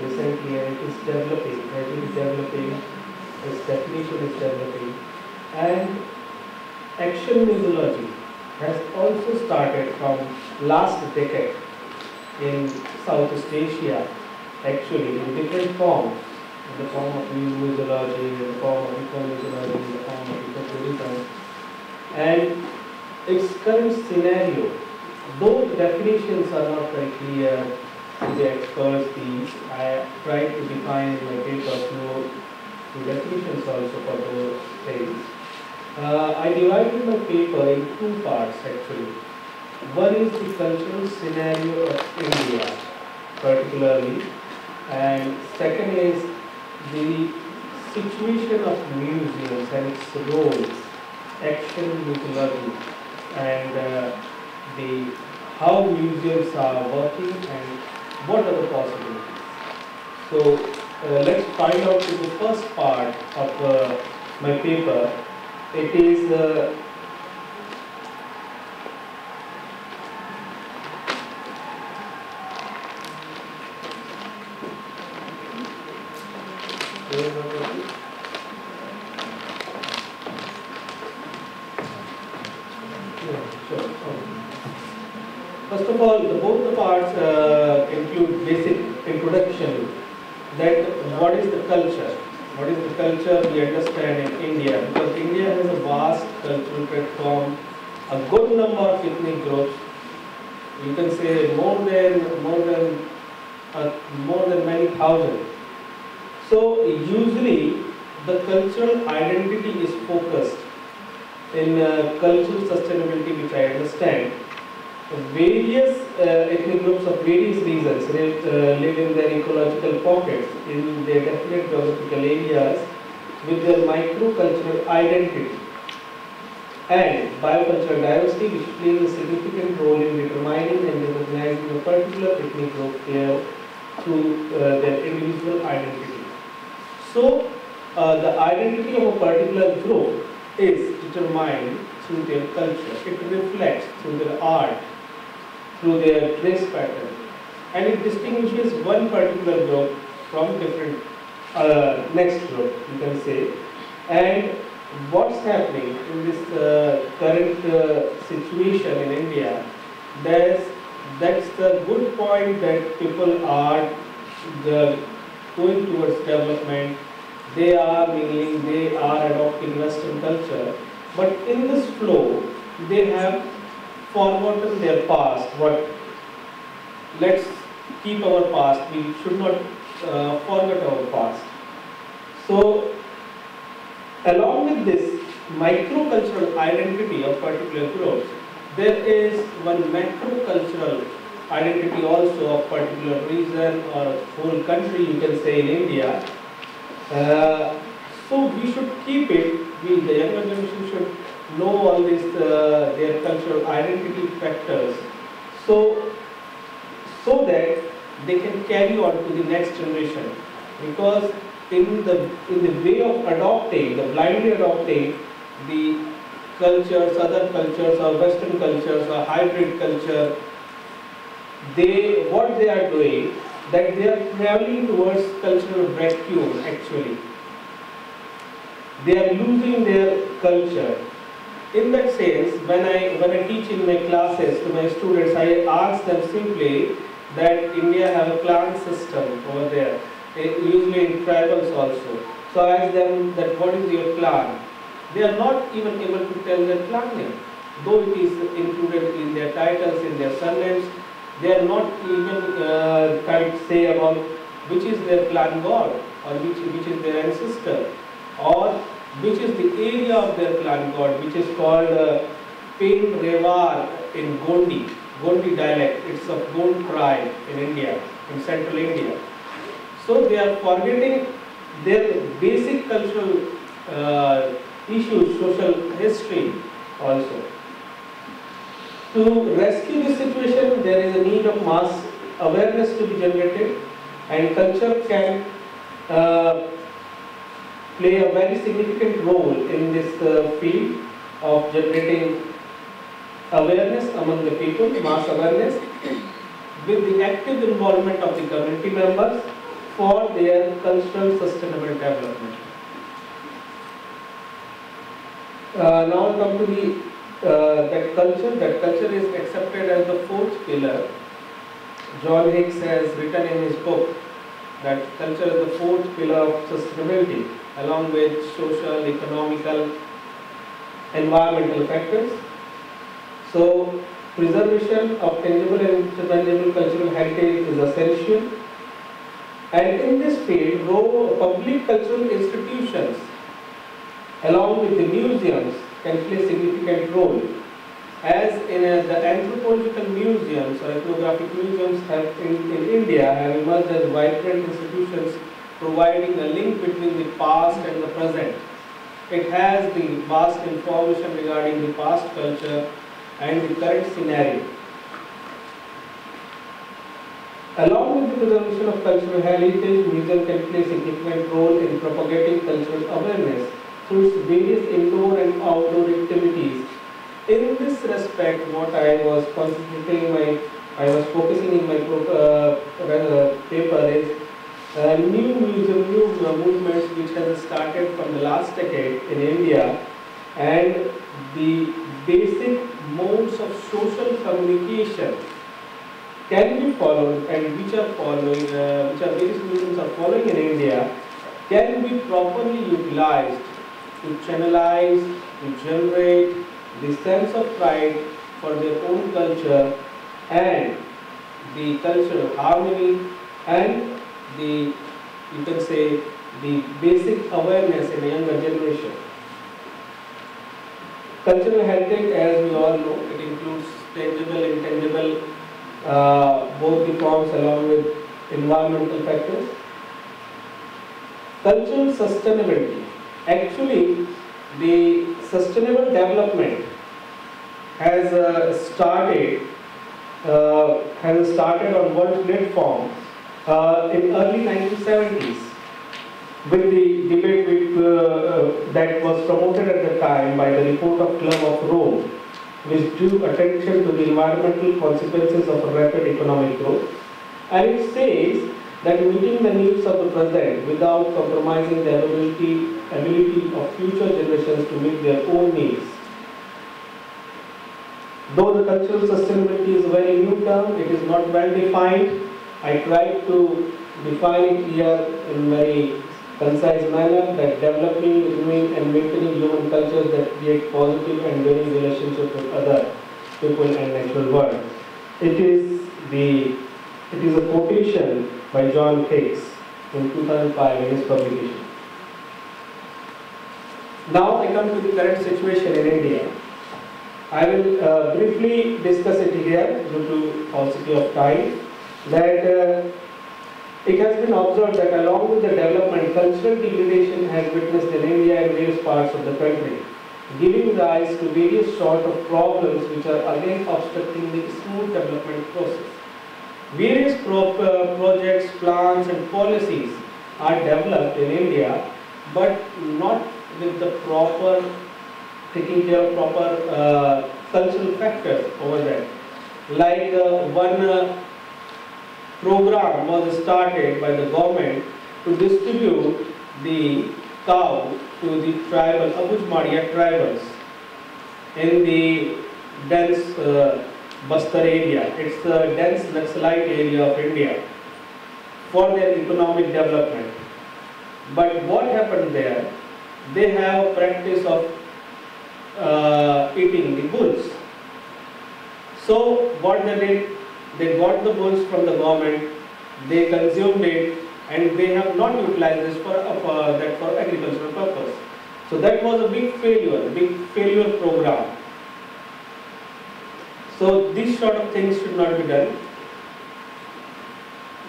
Speaker 4: recently, and it is developing. As it is developing, its definition is developing, and action museology has also started from last decade in Southeast Asia, actually in different forms, in the form of museology, in the form of eco-museology, in the form of ecotourism. And its current scenario, though the definitions are not very clear to the experts, I tried to define in my paper few definitions also for those things. I divided my paper in two parts actually. One is the cultural scenario of India particularly, and second is the situation of museums and its roles, action museology, and how museums are working and what are the possibilities. So let's find out in the first part of my paper. It is first of all, both the parts include basic introduction, that what is the culture? What is the culture we understand in India? Because India has a vast cultural platform, a good number of ethnic groups. You can say more than many thousand. So usually the cultural identity is focused in cultural sustainability, which I understand. Various ethnic groups of various regions live in their ecological pockets, in their definite geographical areas, with their microcultural identity and biocultural diversity, which plays a significant role in determining and recognizing a particular ethnic group there through their individual identity. So, the identity of a particular group is determined through their culture. It reflects through their art, through their dress pattern, and it distinguishes one particular group from different next group, you can say. And what's happening in this current situation in India, that's the good point, that people are going towards development. They are mingling, they are adopting Western culture, but in this flow, they have forgotten their past. Let's keep our past. We should not forget our past. So, along with this microcultural identity of particular groups, there is one macrocultural identity also of particular region or whole country, you can say, in India. So we should keep it. The younger generation should know all these their cultural identity factors, so that they can carry on to the next generation. Because in the way of adopting, the blindly adopting the cultures, other cultures or Western cultures or hybrid culture, what they are doing, that they are traveling towards cultural vacuum actually. They are losing their culture. In that sense, when I teach in my classes to my students, I ask them simply that India have a clan system over there, usually in tribals also. So I ask them that what is your clan? They are not even able to tell their clan name, though it is included in their titles, in their surnames. They are not even can't say about which is their clan god, or which is their ancestor, or which is the area of their clan god, which is called Pen Revar in Gondi dialect. It's of Gond tribe in India, in central India. So they are forgetting their basic cultural issues, social history also. To rescue this situation, there is a need of mass awareness to be generated, and culture can play a very significant role in this field of generating awareness among the people, mass awareness, with the active involvement of the community members for their cultural sustainable development. Now I come to the that culture is accepted as the fourth pillar. John Hicks has written in his book that culture is the fourth pillar of sustainability, along with social, economical, environmental factors. So, preservation of tangible and intangible cultural heritage is essential. And in this field, public cultural institutions, along with the museums, can play a significant role. As in the anthropological museums or ethnographic museums in India have emerged as vibrant institutions providing a link between the past and the present. It has the vast information regarding the past culture and the current scenario. Along with the preservation of cultural heritage, museum can play a significant role in propagating cultural awareness through its various indoor and outdoor activities. In this respect, what I was focusing in my paper is new movements which has started from the last decade in India, and the basic modes of social communication can be followed, and which are various museums are following in India, can be properly utilized to channelize, to generate the sense of pride for their own culture and the cultural harmony and the, you can say, the basic awareness in a younger generation. Cultural heritage, as we all know, it includes tangible, intangible, both the forms along with environmental factors. Cultural sustainability. Actually, the sustainable development has started on world platform in early 1970s with the debate that was promoted at the time by the report of Club of Rome, which drew attention to the environmental consequences of rapid economic growth. And it says that meeting the needs of the present without compromising the ability of future generations to meet their own needs. Though the cultural sustainability is a very new term, it is not well defined. I tried to define it here in a very concise manner, that developing, renewing and maintaining human cultures that create positive and enduring relationships with other people and natural world. It is a quotation by John Hicks in 2005 in his publication. Now I come to the current situation in India. I will briefly discuss it here due to paucity of time, that it has been observed that along with the development, cultural degradation has witnessed in India and various parts of the country, giving rise to various sort of problems which are again obstructing the smooth development process. Various projects, plans and policies are developed in India, but not with the proper taking care of proper cultural factors over there. Like one program was started by the government to distribute the cow to the tribal Abuj-Madia tribals in the dense Bastar area. It's the dense Naxalite area of India for their economic development. But what happened there? They have practice of eating the bulls. So what they did, they got the bulls from the government, they consumed it, and they have not utilized this for agricultural purpose. So that was a big failure program. So these sort of things should not be done.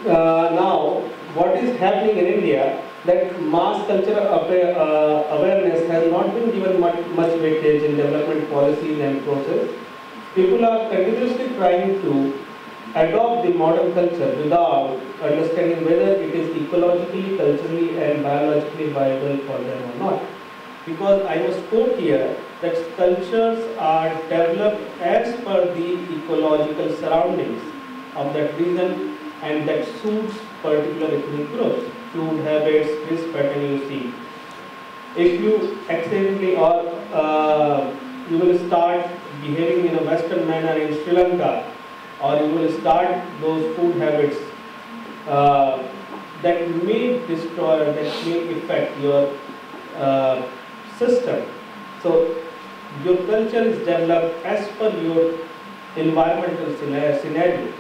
Speaker 4: Now, what is happening in India, that mass cultural awareness has not been given much weightage in development policies and process. People are continuously trying to adopt the modern culture without understanding whether it is ecologically, culturally and biologically viable for them or not. Because I must quote here that cultures are developed as per the ecological surroundings of that region and that suits particular ethnic groups, food habits, this pattern you see. If you accidentally or you will start behaving in a Western manner in Sri Lanka, or you will start those food habits that may destroy, that may affect your system. So your culture is developed as per your environmental scenario.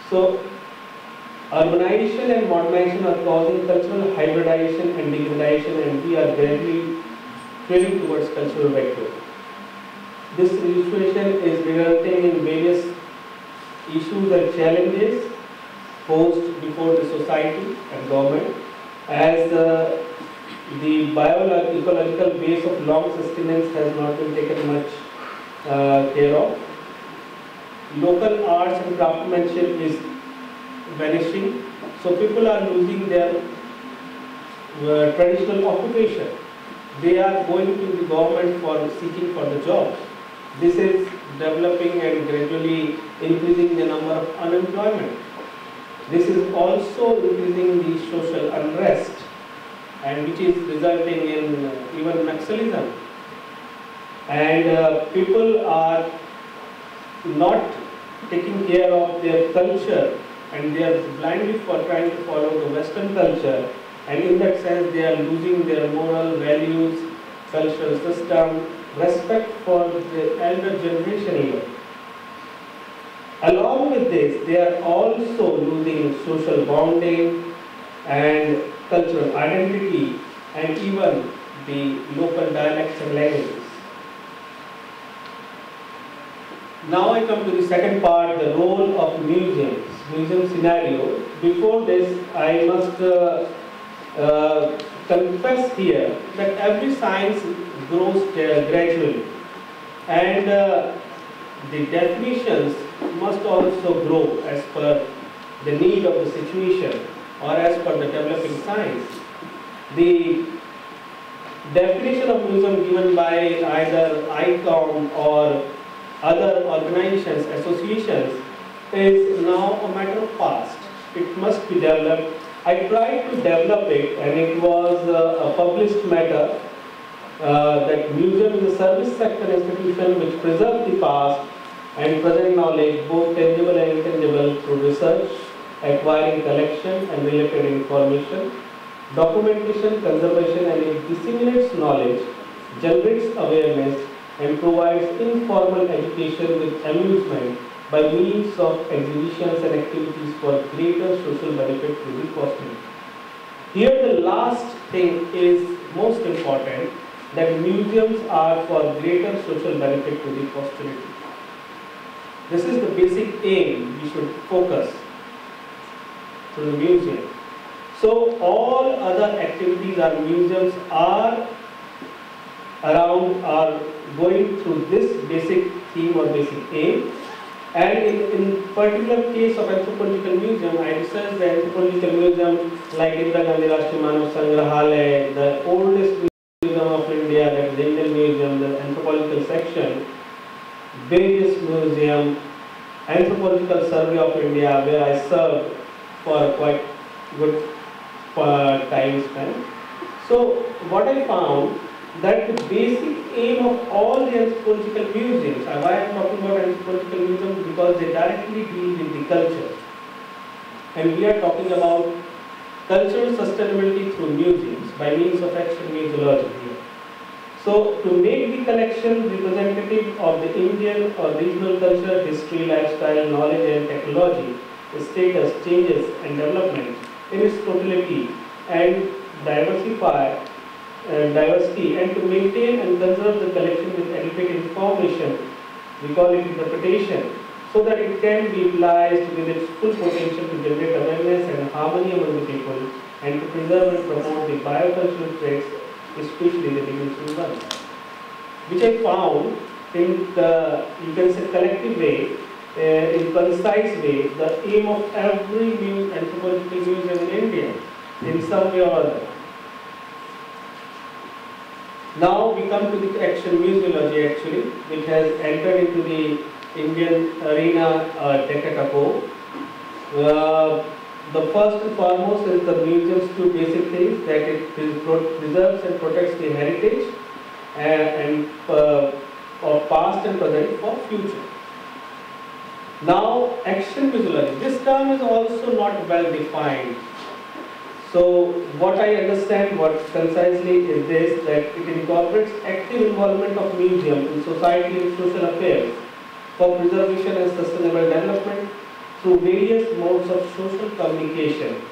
Speaker 4: So urbanization and modernization are causing cultural hybridization and degradation, and we are gradually trending towards cultural vacuum. This situation is resulting in various issues and challenges posed before the society and government, as the bio-ecological base of long sustenance has not been taken much care of. Local arts and craftsmanship is vanishing, so people are losing their traditional occupation. They are going to the government for seeking for the jobs. This is developing and gradually increasing the number of unemployment. This is also increasing the social unrest, and which is resulting in even Naxalism. And people are not taking care of their culture, and they are blindly trying to follow the Western culture, and in that sense they are losing their moral values, cultural system, respect for the elder generation even. Along with this, they are also losing social bonding and cultural identity, and even the local dialects and languages. Now I come to the second part, the role of museums, museum scenario. Before this, I must confess here that every science grows gradually, and the definitions must also grow as per the need of the situation or as per the developing science. The definition of museum given by either ICOM or other organizations, associations, is now a matter of past. It must be developed. I tried to develop it, and it was a published matter that museum is a service sector institution which preserves the past and present knowledge, both tangible and intangible, through research, acquiring collection and related information, documentation, conservation, and it disseminates knowledge, generates awareness, and provides informal education with amusement by means of exhibitions and activities for greater social benefit to the posterity. Here the last thing is most important, that museums are for greater social benefit to the posterity. This is the basic aim we should focus to the museum. So all other activities or museums are going through this basic theme or basic aim. And in particular case of Anthropological Museum, I researched the Anthropological Museum like Indira Gandhi Rashtriya Manav Sangrahalaya, the oldest museum of India, that is the Indian Museum, the Anthropological various museums, Anthropological Survey of India, where I served for a quite good time span. So what I found that the basic aim of all the anthropological museums, why I am talking about anthropological museums, because they directly deal with the culture. And we are talking about cultural sustainability through museums by means of action museology here. So to make the collection representative of the Indian or regional culture, history, lifestyle, knowledge and technology, status, changes and development in its totality and diversity, and to maintain and conserve the collection with adequate information, we call it interpretation, so that it can be utilized with its full potential to generate awareness and harmony among the people, and to preserve and promote the biocultural traits, especially the dimensional ones, which I found in the, you can say, collective way, in concise way, the aim of every anthropological museum in India, in some way or other. Now we come to the action museology actually, which has entered into the Indian arena a decade ago. The first and foremost is the museum's two basic things, that it preserves and protects the heritage of past and present for future. Now, action museology. This term is also not well defined. So, what I understand, what concisely is this, that it incorporates active involvement of museum in society and social affairs for preservation and sustainable development through various modes of social communication,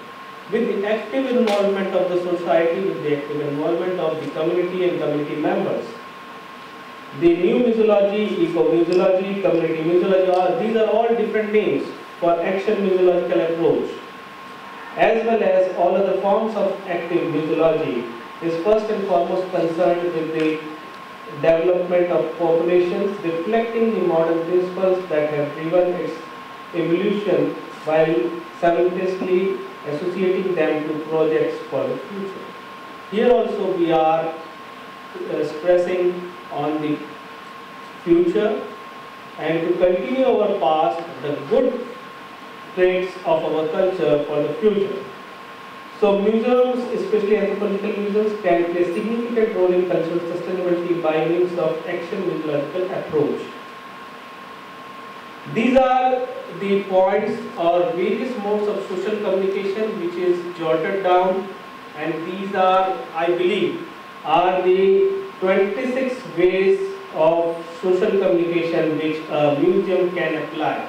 Speaker 4: with the active involvement of the society, with the active involvement of the community and community members. The new museology, eco-museology, community museology, these are all different names for action museological approach, as well as all other forms of active museology, is first and foremost concerned with the development of populations, reflecting the modern principles that have driven its evolution, while simultaneously associating them to projects for the future. Here also we are stressing on the future and to continue our past, the good traits of our culture for the future. So museums, especially anthropological museums, can play a significant role in cultural sustainability by means of action museological approach. These are the points or various modes of social communication which is jotted down, and these are, I believe, are the 26 ways of social communication which a museum can apply.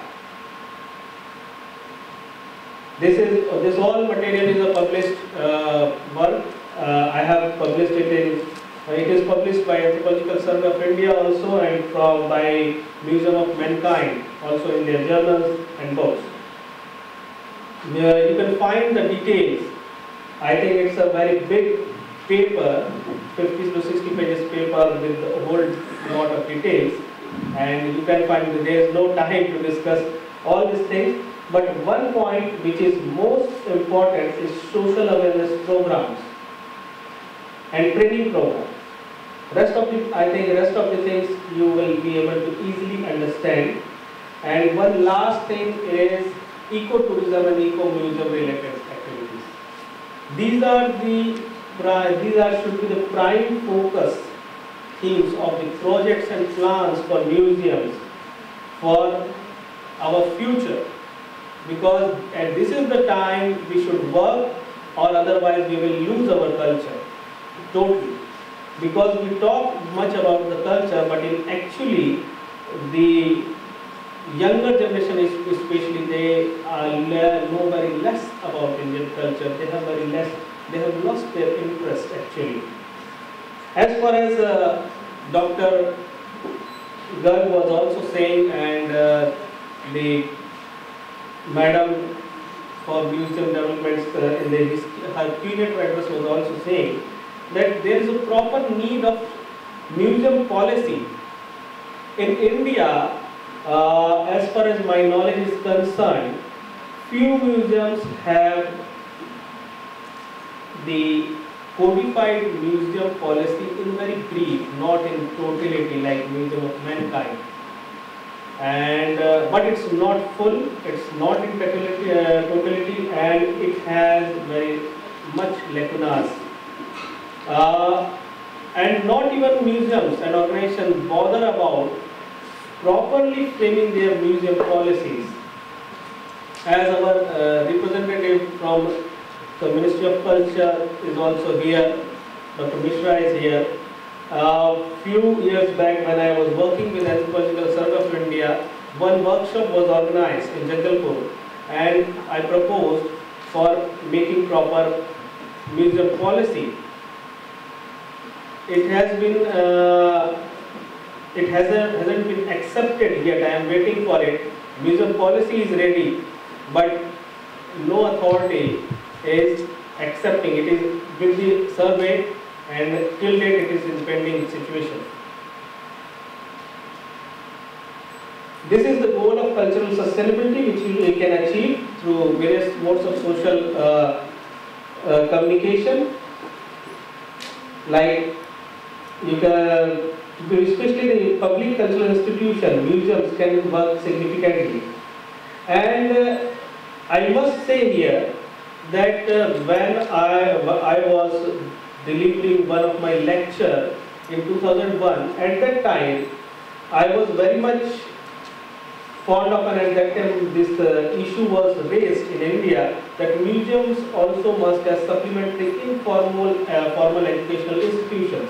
Speaker 4: This all material is a published work. I have published it in. It is published by Anthropological Survey of India also, and by Museum of Mankind also in their journals and books. You can find the details. I think it's a very big paper, 50 to 60 pages paper with a whole lot of details, and you can find that there is no time to discuss all these things. But one point which is most important is social awareness programs and training programs. Rest of the things you will be able to easily understand. And one last thing is ecotourism and eco-museum related activities. These should be the prime focus themes of the projects and plans for museums for our future. Because this is the time we should work, or otherwise we will lose our culture totally. Because we talk much about the culture, but in actually the younger generation especially, they know very less about Indian culture. They have lost their interest actually. As far as Dr. Garg was also saying, and the Madam for Museum Developments in her keynote address was also saying that there is a proper need of museum policy. In India, as far as my knowledge is concerned, few museums have the codified museum policy in very brief, not in totality like Museum of Mankind. and but it's not full, it's not in totality, and it has very much lacunas. And not even museums and organizations bother about properly framing their museum policies. As our representative from the Ministry of Culture is also here, Dr. Mishra is here. A few years back, when I was working with Anthropological Survey of India, one workshop was organized in Jagalpur, and I proposed for making proper museum policy. It has been, it hasn't been accepted yet. I am waiting for it. Museum policy is ready, but no authority is accepting. It is with the survey, and till date it is in pending situation. This is the goal of cultural sustainability, which we can achieve through various modes of social communication, like you can, especially the public cultural institution, museums can work significantly. And I must say here that when I was delivering one of my lecture in 2001, at that time I was very much fond of, and at that time this issue was raised in India, that museums also must have supplementary informal formal educational institutions.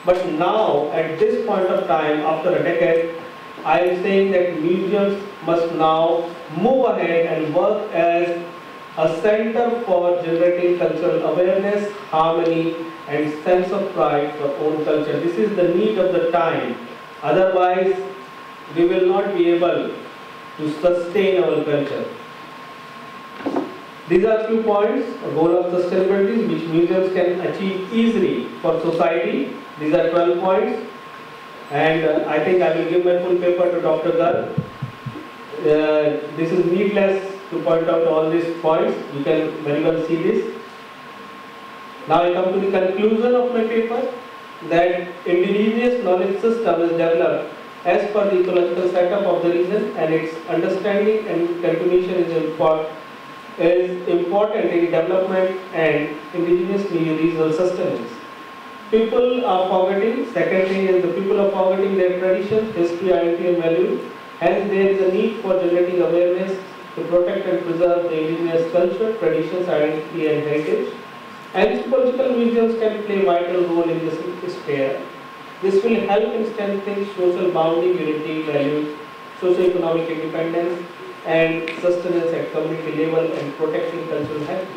Speaker 4: But now, at this point of time, after a decade, I am saying that museums must now move ahead and work as a center for generating cultural awareness, harmony, and sense of pride for own culture. This is the need of the time. Otherwise, we will not be able to sustain our culture. These are few points, a goal of sustainability, which museums can achieve easily for society. These are 12 points, and I think I will give my full paper to Dr. Garg. This is needless to point out all these points. You can very well see this. Now I come to the conclusion of my paper, that indigenous knowledge system is developed as per the ecological setup of the region, and its understanding and continuation is important in development and indigenous regional sustenance. People are forgetting, second thing is the people are forgetting their traditions, history, identity and value. Hence there is a need for generating awareness to protect and preserve the indigenous culture, traditions, identity and heritage. Anthropological museums can play a vital role in this sphere. This will help in strengthening social bonding, unity, values, socio-economic independence and sustenance at community level, and protecting cultural heritage.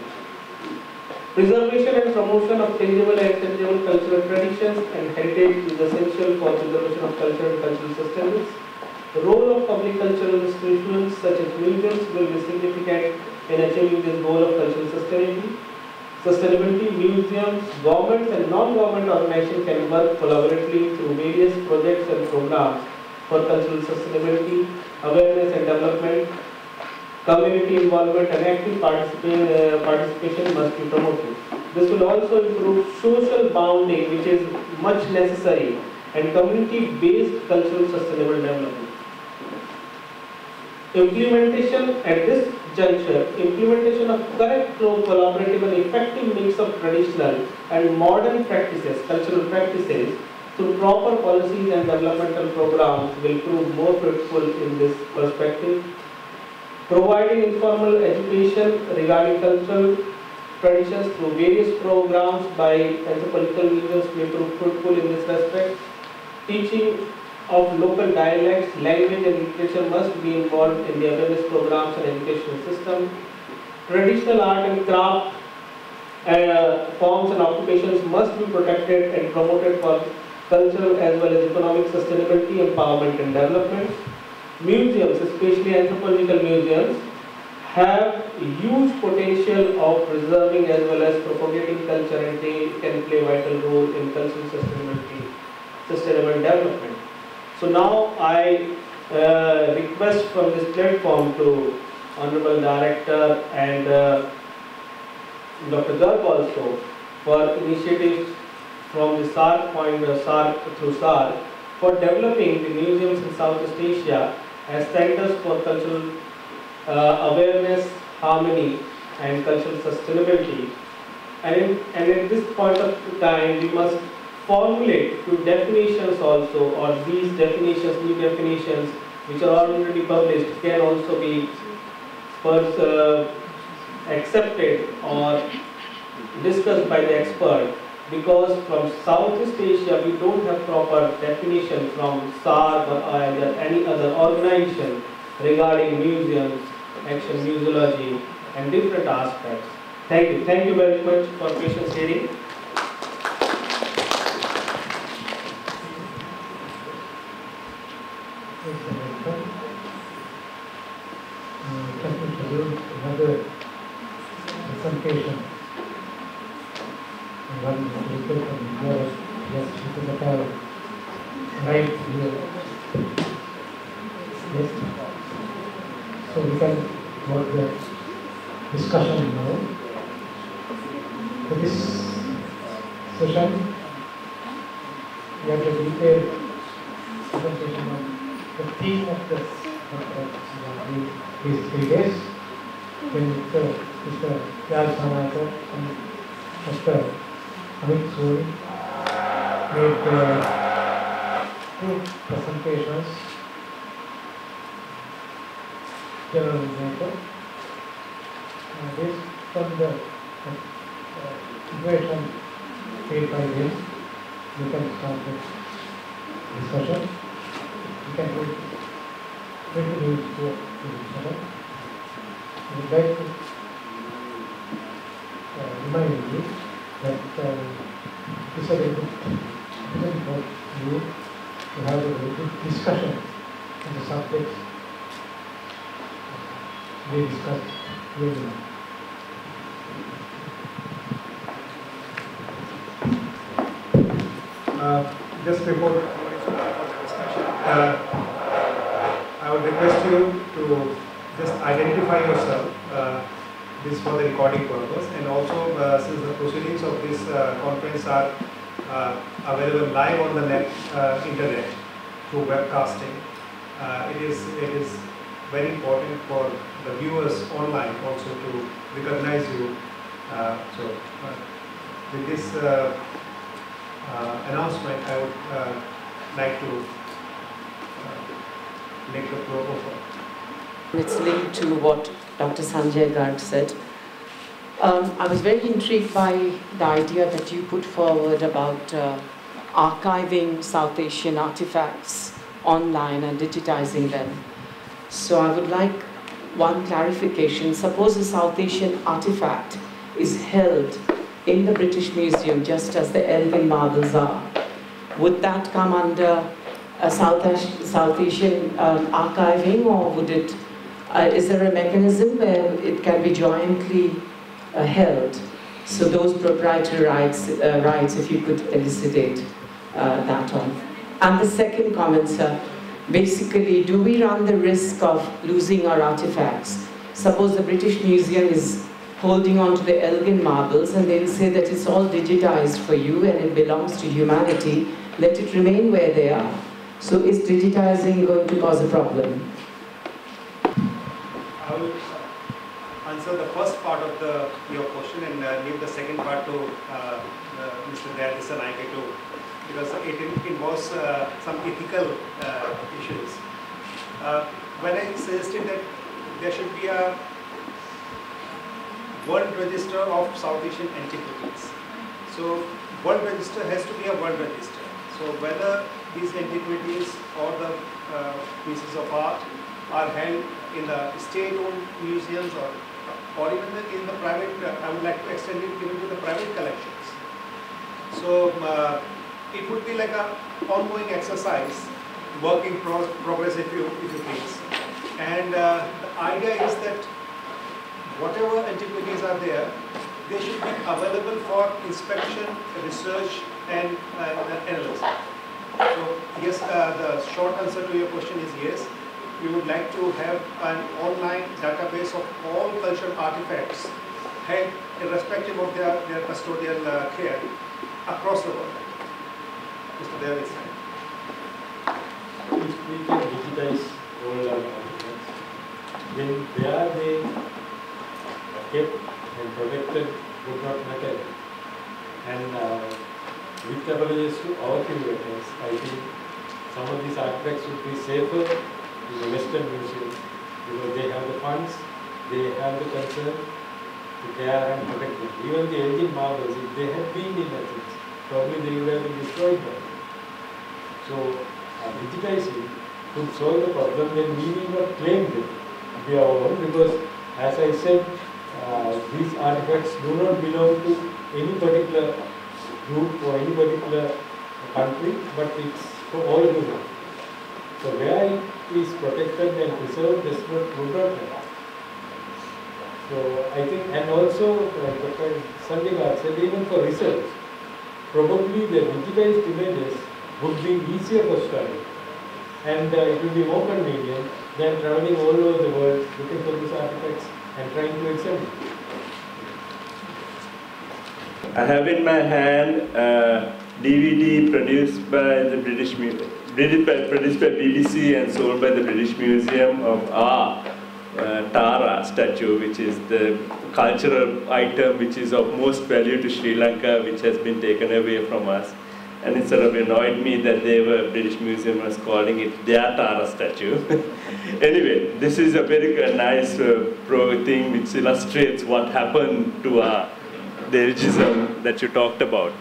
Speaker 4: Preservation and promotion of tangible and intangible cultural traditions and heritage is essential for preservation of culture and cultural sustenance. The role of public cultural institutions such as museums will be significant in achieving this goal of cultural sustainability. Museums, governments and non-government organizations can work collaboratively through various projects and programs for cultural sustainability, awareness and development. Community involvement and active participation must be promoted. This will also improve social bonding, which is much necessary, and community-based cultural sustainable development. Implementation at this juncture, implementation of correct, collaborative and effective mix of traditional and modern practices, cultural practices, through proper policies and developmental programs will prove more fruitful in this perspective. Providing informal education regarding cultural traditions through various programs by anthropological museums may prove fruitful in this respect. Teaching of local dialects, language and literature must be involved in the awareness programs and educational system. Traditional art and craft forms and occupations must be protected and promoted for cultural as well as economic sustainability, empowerment and development. Museums, especially anthropological museums, have huge potential of preserving as well as propagating culture, and they can play a vital role in cultural sustainability, sustainable development. So now I request from this platform to Honorable Director and Dr. Garg also for initiatives from the SARC point, SARC through SARC, for developing the museums in Southeast Asia as centers for cultural awareness, harmony, and cultural sustainability. And at this point of time, we must formulate two definitions also, or these definitions, new definitions, which are already published, can also be accepted or discussed by the expert, because from Southeast Asia we don't have proper definition from SARC or any other organization regarding museums, action museology, and different aspects. Thank you. Thank you very much for patient hearing.
Speaker 2: Let me introduce another presentation. One people from Europe, yes, people that are right here. Yes. So we can go to the discussion now. For this session, we have a detailed presentation on the theme of these 3 days. Then Mr. Raj Samatar and Mr. Amit Suri made 2 presentations, general nature. Based on the situation made by them, we can start the discussion. We can do 20 minutes to discussion. I would like to remind you that this is a good opportunity for you to have a very good discussion on the subjects we discussed earlier.
Speaker 1: Just before I would request you to just identify yourself. This for the recording purpose, and also since the proceedings of this conference are available live on the internet through webcasting, it is very important for the viewers online also to recognize you. With this announcement, I would like to make the floor open.
Speaker 5: It's linked to what Dr. Sanjay Garg said. I was very intrigued by the idea that you put forward about archiving South Asian artifacts online and digitizing them. So I would like one clarification. Suppose a South Asian artifact is held in the British Museum just as the Elgin marbles are. Would that come under a South Asian archiving, or would it is there a mechanism where it can be jointly held? So those proprietary rights, if you could elucidate that on. And the second comment, sir, basically, do we run the risk of losing our artifacts? Suppose the British Museum is holding on to the Elgin marbles and they'll say that it's all digitized for you and it belongs to humanity, let it remain where they are. So is digitizing going to cause a problem?
Speaker 1: I will answer the first part of your question and leave the second part to Mr. Dayadesan Naike, because it involves some ethical issues. When I suggested that there should be a World Register of South Asian Antiquities. So World Register has to be a World Register. So whether these antiquities or the pieces of art are held in the state-owned museums or even in the private, I would like to extend it even to the private collections. So it would be like a ongoing exercise, work in progress if you please. And the idea is that whatever antiquities are there, they should be available for inspection, research, and analysis. So yes, the short answer to your question is yes. We would like to have an online database of all cultural artifacts held irrespective of their custodial care across the world. Mr. Dayadesan.
Speaker 3: we can digitize all our documents, then where they are kept and protected would not matter. And with apologies to our curators, I think some of these artifacts would be safer in the Western Museum because they have the funds, they have the concern to care and protect them. Even the Elgin marbles, if they had been in Athens, probably they would have been destroyed by now. So digitizing could solve the problem when we will not claim them to be our own, because as I said, these artifacts do not belong to any particular group or any particular country, but it's for all humans. So where it is protected and preserved would not matter. So I think, and also Dr. Sanjay Garg said, even for research, probably the digitized images would be easier for study, and it will be more convenient than traveling all over the world looking for these artifacts and trying to examine.
Speaker 6: I have in my hand a DVD produced by the produced by BBC and sold by the British Museum of our Tara statue, which is the cultural item which is of most value to Sri Lanka, which has been taken away from us. And it sort of annoyed me that British Museum was calling it their Tara statue. Anyway, this is a very nice thing which illustrates what happened to the elitism that you talked about.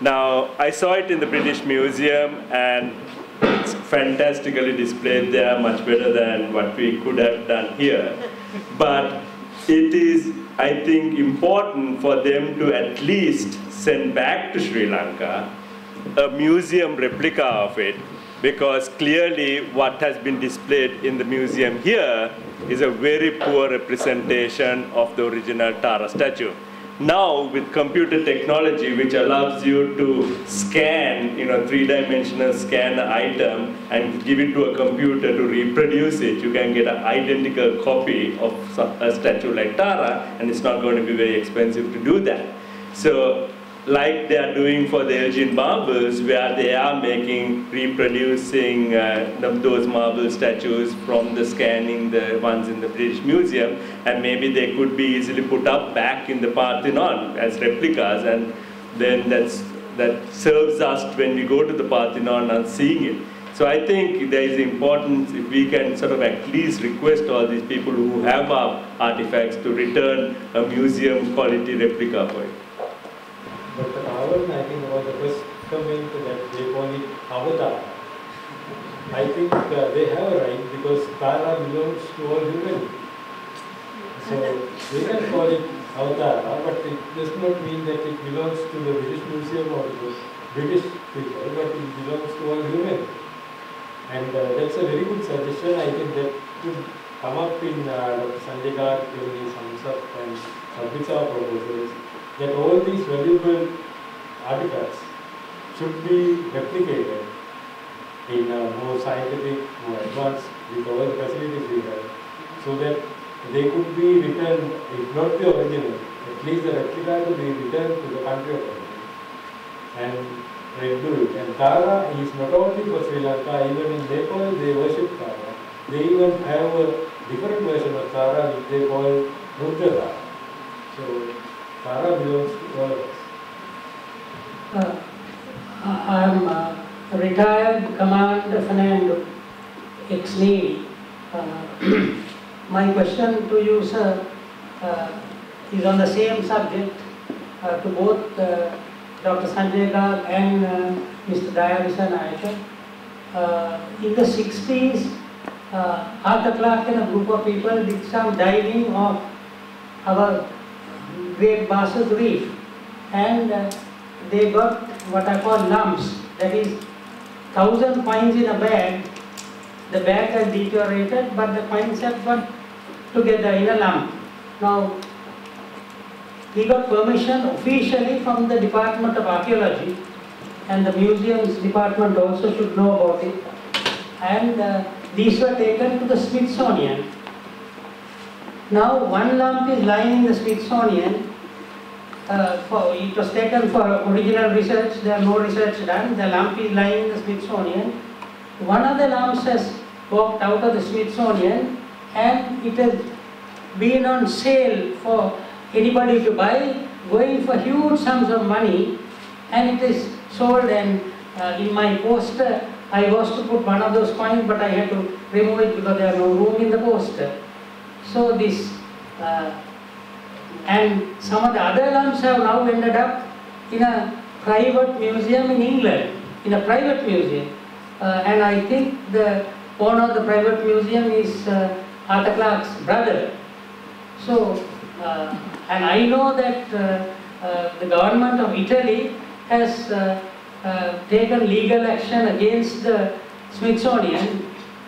Speaker 6: Now, I saw it in the British Museum, and it's fantastically displayed there, much better than what we could have done here. But it is, I think, important for them to at least send back to Sri Lanka a museum replica of it, because clearly what has been displayed in the museum here is a very poor representation of the original Tara statue. Now, with computer technology, which allows you to scan, three-dimensional scan an item and give it to a computer to reproduce it, you can get an identical copy of a statue like Tara, and it's not going to be very expensive to do that. So, like they are doing for the Elgin marbles, where they are reproducing those marble statues from the scanning, the ones in the British Museum, and maybe they could be easily put up back in the Parthenon as replicas, and then that serves us when we go to the Parthenon and seeing it. So I think there is importance if we can sort of at least request all these people who have our artifacts to return a museum quality replica for it.
Speaker 3: Dr. Ravan, I think, was the first comment that they call it avatar. I think they have a right because Tara belongs to all humanity. So they can call it avatar, but it does not mean that it belongs to the British Museum or the British people, but it belongs to all humanity. And that's a very good suggestion. I think that could come up in Dr. Sanjay Garg when he sums up and submits our proposals, that all these valuable artifacts should be replicated in a more scientific, more advanced, with all the facilities we have, so that they could be returned, if not the original, at least the replica to be returned to the country of origin and do it. And Tara is not only for Sri Lanka, even in Nepal they worship Tara. They even have a different version of Tara which they call Rudra Tara. So Tara belongs to all of us.
Speaker 2: I am a retired command ex-Navy. My question to you, sir, is on the same subject to both Dr. Sanjay Garg and Mr. Dayavisa Nayaka. In the 60s, Arthur Clarke and a group of people did some diving of our Great Bassett Reef, and they got what I call lumps, that is 1,000 coins in a bag. The bag has deteriorated, but the coins have got together in a lump. Now, he got permission officially from the Department of Archaeology, and the museum's department also should know about it. And these were taken to the Smithsonian. Now, one lump is lying in the Smithsonian. It was taken for original research. There are no research done. The lump is lying in the Smithsonian. One of the lumps has
Speaker 7: walked out of the Smithsonian, and it has been on sale for anybody to buy, going for huge sums of money, and it is sold. And in my poster, I was to put one of those coins, but I had to remove it because there was no room in the poster. So this, and some of the other lumps have now ended up in a private museum in England, in a private museum. And I think the owner of the private museum is Arthur Clarke's brother. So, and I know that the government of Italy has taken legal action against the Smithsonian,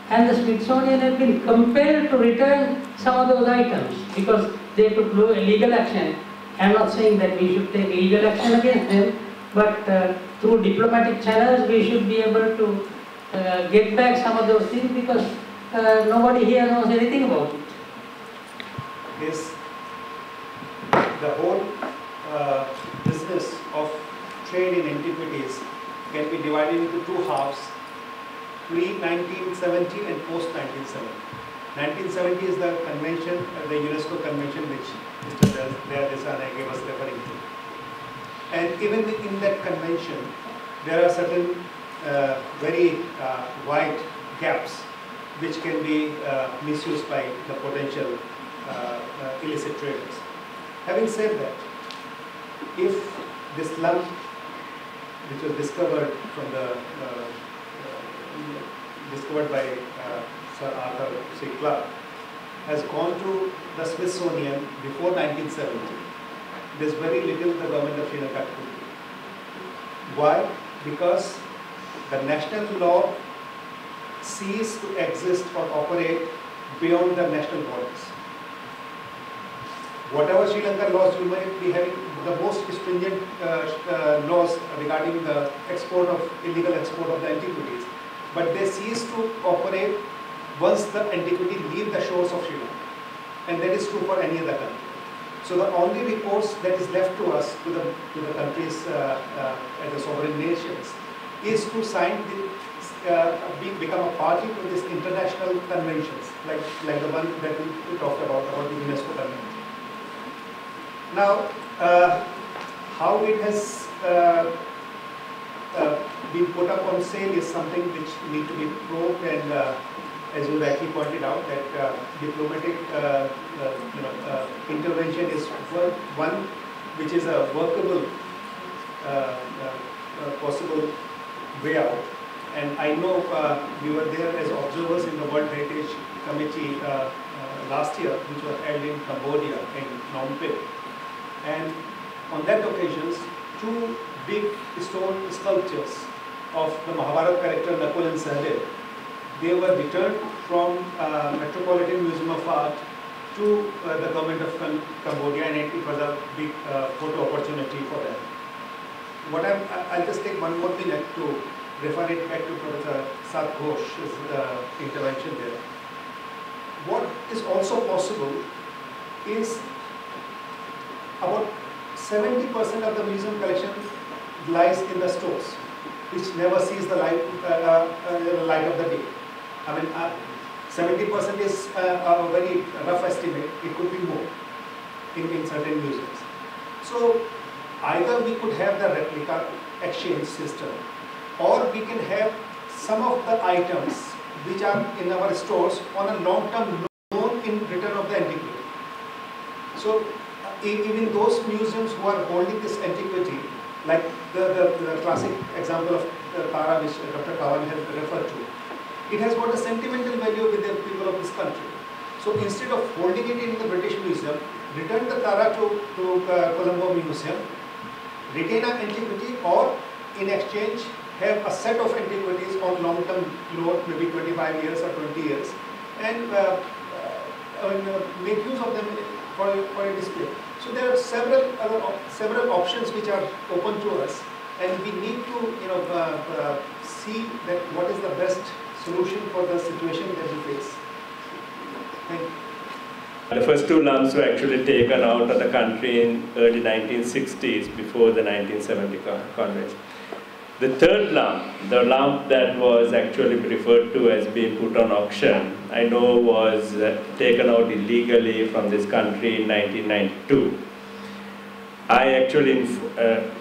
Speaker 7: and the Smithsonian has been compelled to return some of those items because they took legal action. I am not saying that we should take legal action against them, but through diplomatic channels we should be able to get back some of those things, because nobody here knows anything about it.
Speaker 1: Is the whole business of trade in antiquities can be divided into two halves, pre-1970 and post-1970. 1970 is the convention, the UNESCO convention which Mr. Daya Desai was referring to. And even in that convention, there are certain very wide gaps which can be misused by the potential illicit traders. Having said that, if this lump which was discovered from the discovered by Sir Arthur C. Clarke has gone to the Smithsonian before 1970, there's very little the government of Sri Lanka could do. Why? Because the national law ceased to exist or operate beyond the national borders. Whatever Sri Lankan laws you might be having, the most stringent laws regarding the export of illegal export of the antiquities, but they cease to operate once the antiquity leave the shores of Sri Lanka, and that is true for any other country. So the only recourse that is left to us, to the countries and the sovereign nations, is to sign become a party to these international conventions, like the one that we talked about the UNESCO convention. Now, how it has been put up on sale is something which need to be probed, and as you rightly pointed out, that diplomatic intervention is one which is a workable possible way out. And I know we were there as observers in the World Heritage Committee last year, which was held in Cambodia, in Phnom Penh. And on that occasion, two big stone sculptures of the Mahabharata character Nakul and Sahadev, they were returned from Metropolitan Museum of Art to the government of Cambodia, and it was a big photo opportunity for them. I'll just take one more minute to refer it back to Professor Sat Ghosh's intervention there. What is also possible is about 70% of the museum collection lies in the stores, which never sees the light of the day. I mean, 70% is a very rough estimate. It could be more in certain museums. So either we could have the replica exchange system, or we can have some of the items which are in our stores on a long-term loan in return of the antiquity. So even those museums who are holding this antiquity, like the classic example of Tara which Dr. Kawan has referred to, it has got a sentimental value with the people of this country. So instead of holding it in the British Museum, return the Tara to Colombo Museum, retain an antiquity, or in exchange have a set of antiquities on long-term loan, maybe 25 years or 20 years, and make use of them for a display. So there are several options which are open to us, and we need to see that what is the best solution for the situation that we face. Thank you.
Speaker 6: The first two lumps were actually taken out of the country in early 1960s, before the 1970 convention. The third lamp, the lamp that was actually referred to as being put on auction, I know was taken out illegally from this country in 1992. I actually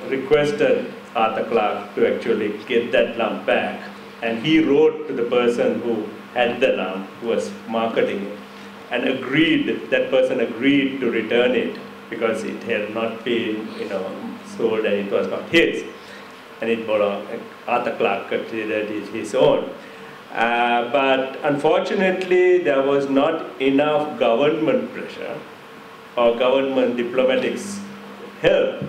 Speaker 6: requested Arthur Clarke to actually get that lamp back, and he wrote to the person who had the lamp, who was marketing it, and that person agreed to return it because it had not been, sold and it was not his. And it belonged, Arthur Clarke considered it his own. But unfortunately, there was not enough government pressure or government diplomatic help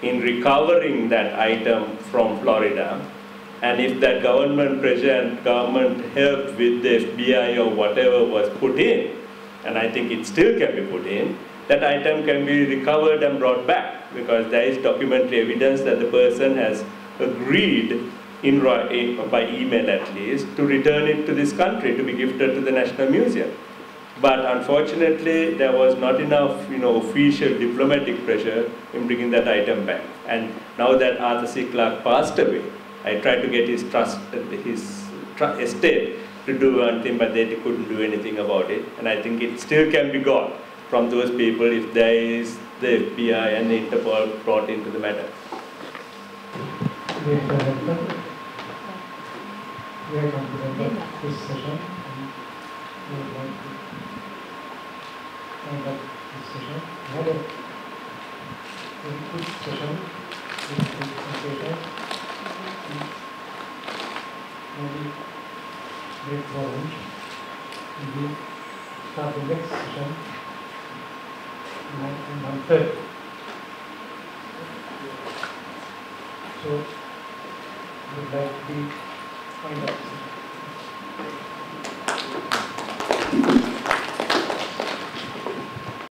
Speaker 6: in recovering that item from Florida. And if that government pressure and government help with the FBI or whatever was put in, and I think it still can be put in, that item can be recovered and brought back, because there is documentary evidence that the person has agreed by email at least to return it to this country to be gifted to the National Museum. But unfortunately, there was not enough official diplomatic pressure in bringing that item back. And now that Arthur C. Clarke passed away, I tried to get his estate to do one thing, but they couldn't do anything about it. And I think it still can be got from those people if there is the FBI and the Interpol brought into the matter.
Speaker 2: We are confident of this session, and we would like to end up this session. We had a very good session with the presentator. Maybe break for lunch. We will start the next session on 1:30. So, would like to be find out.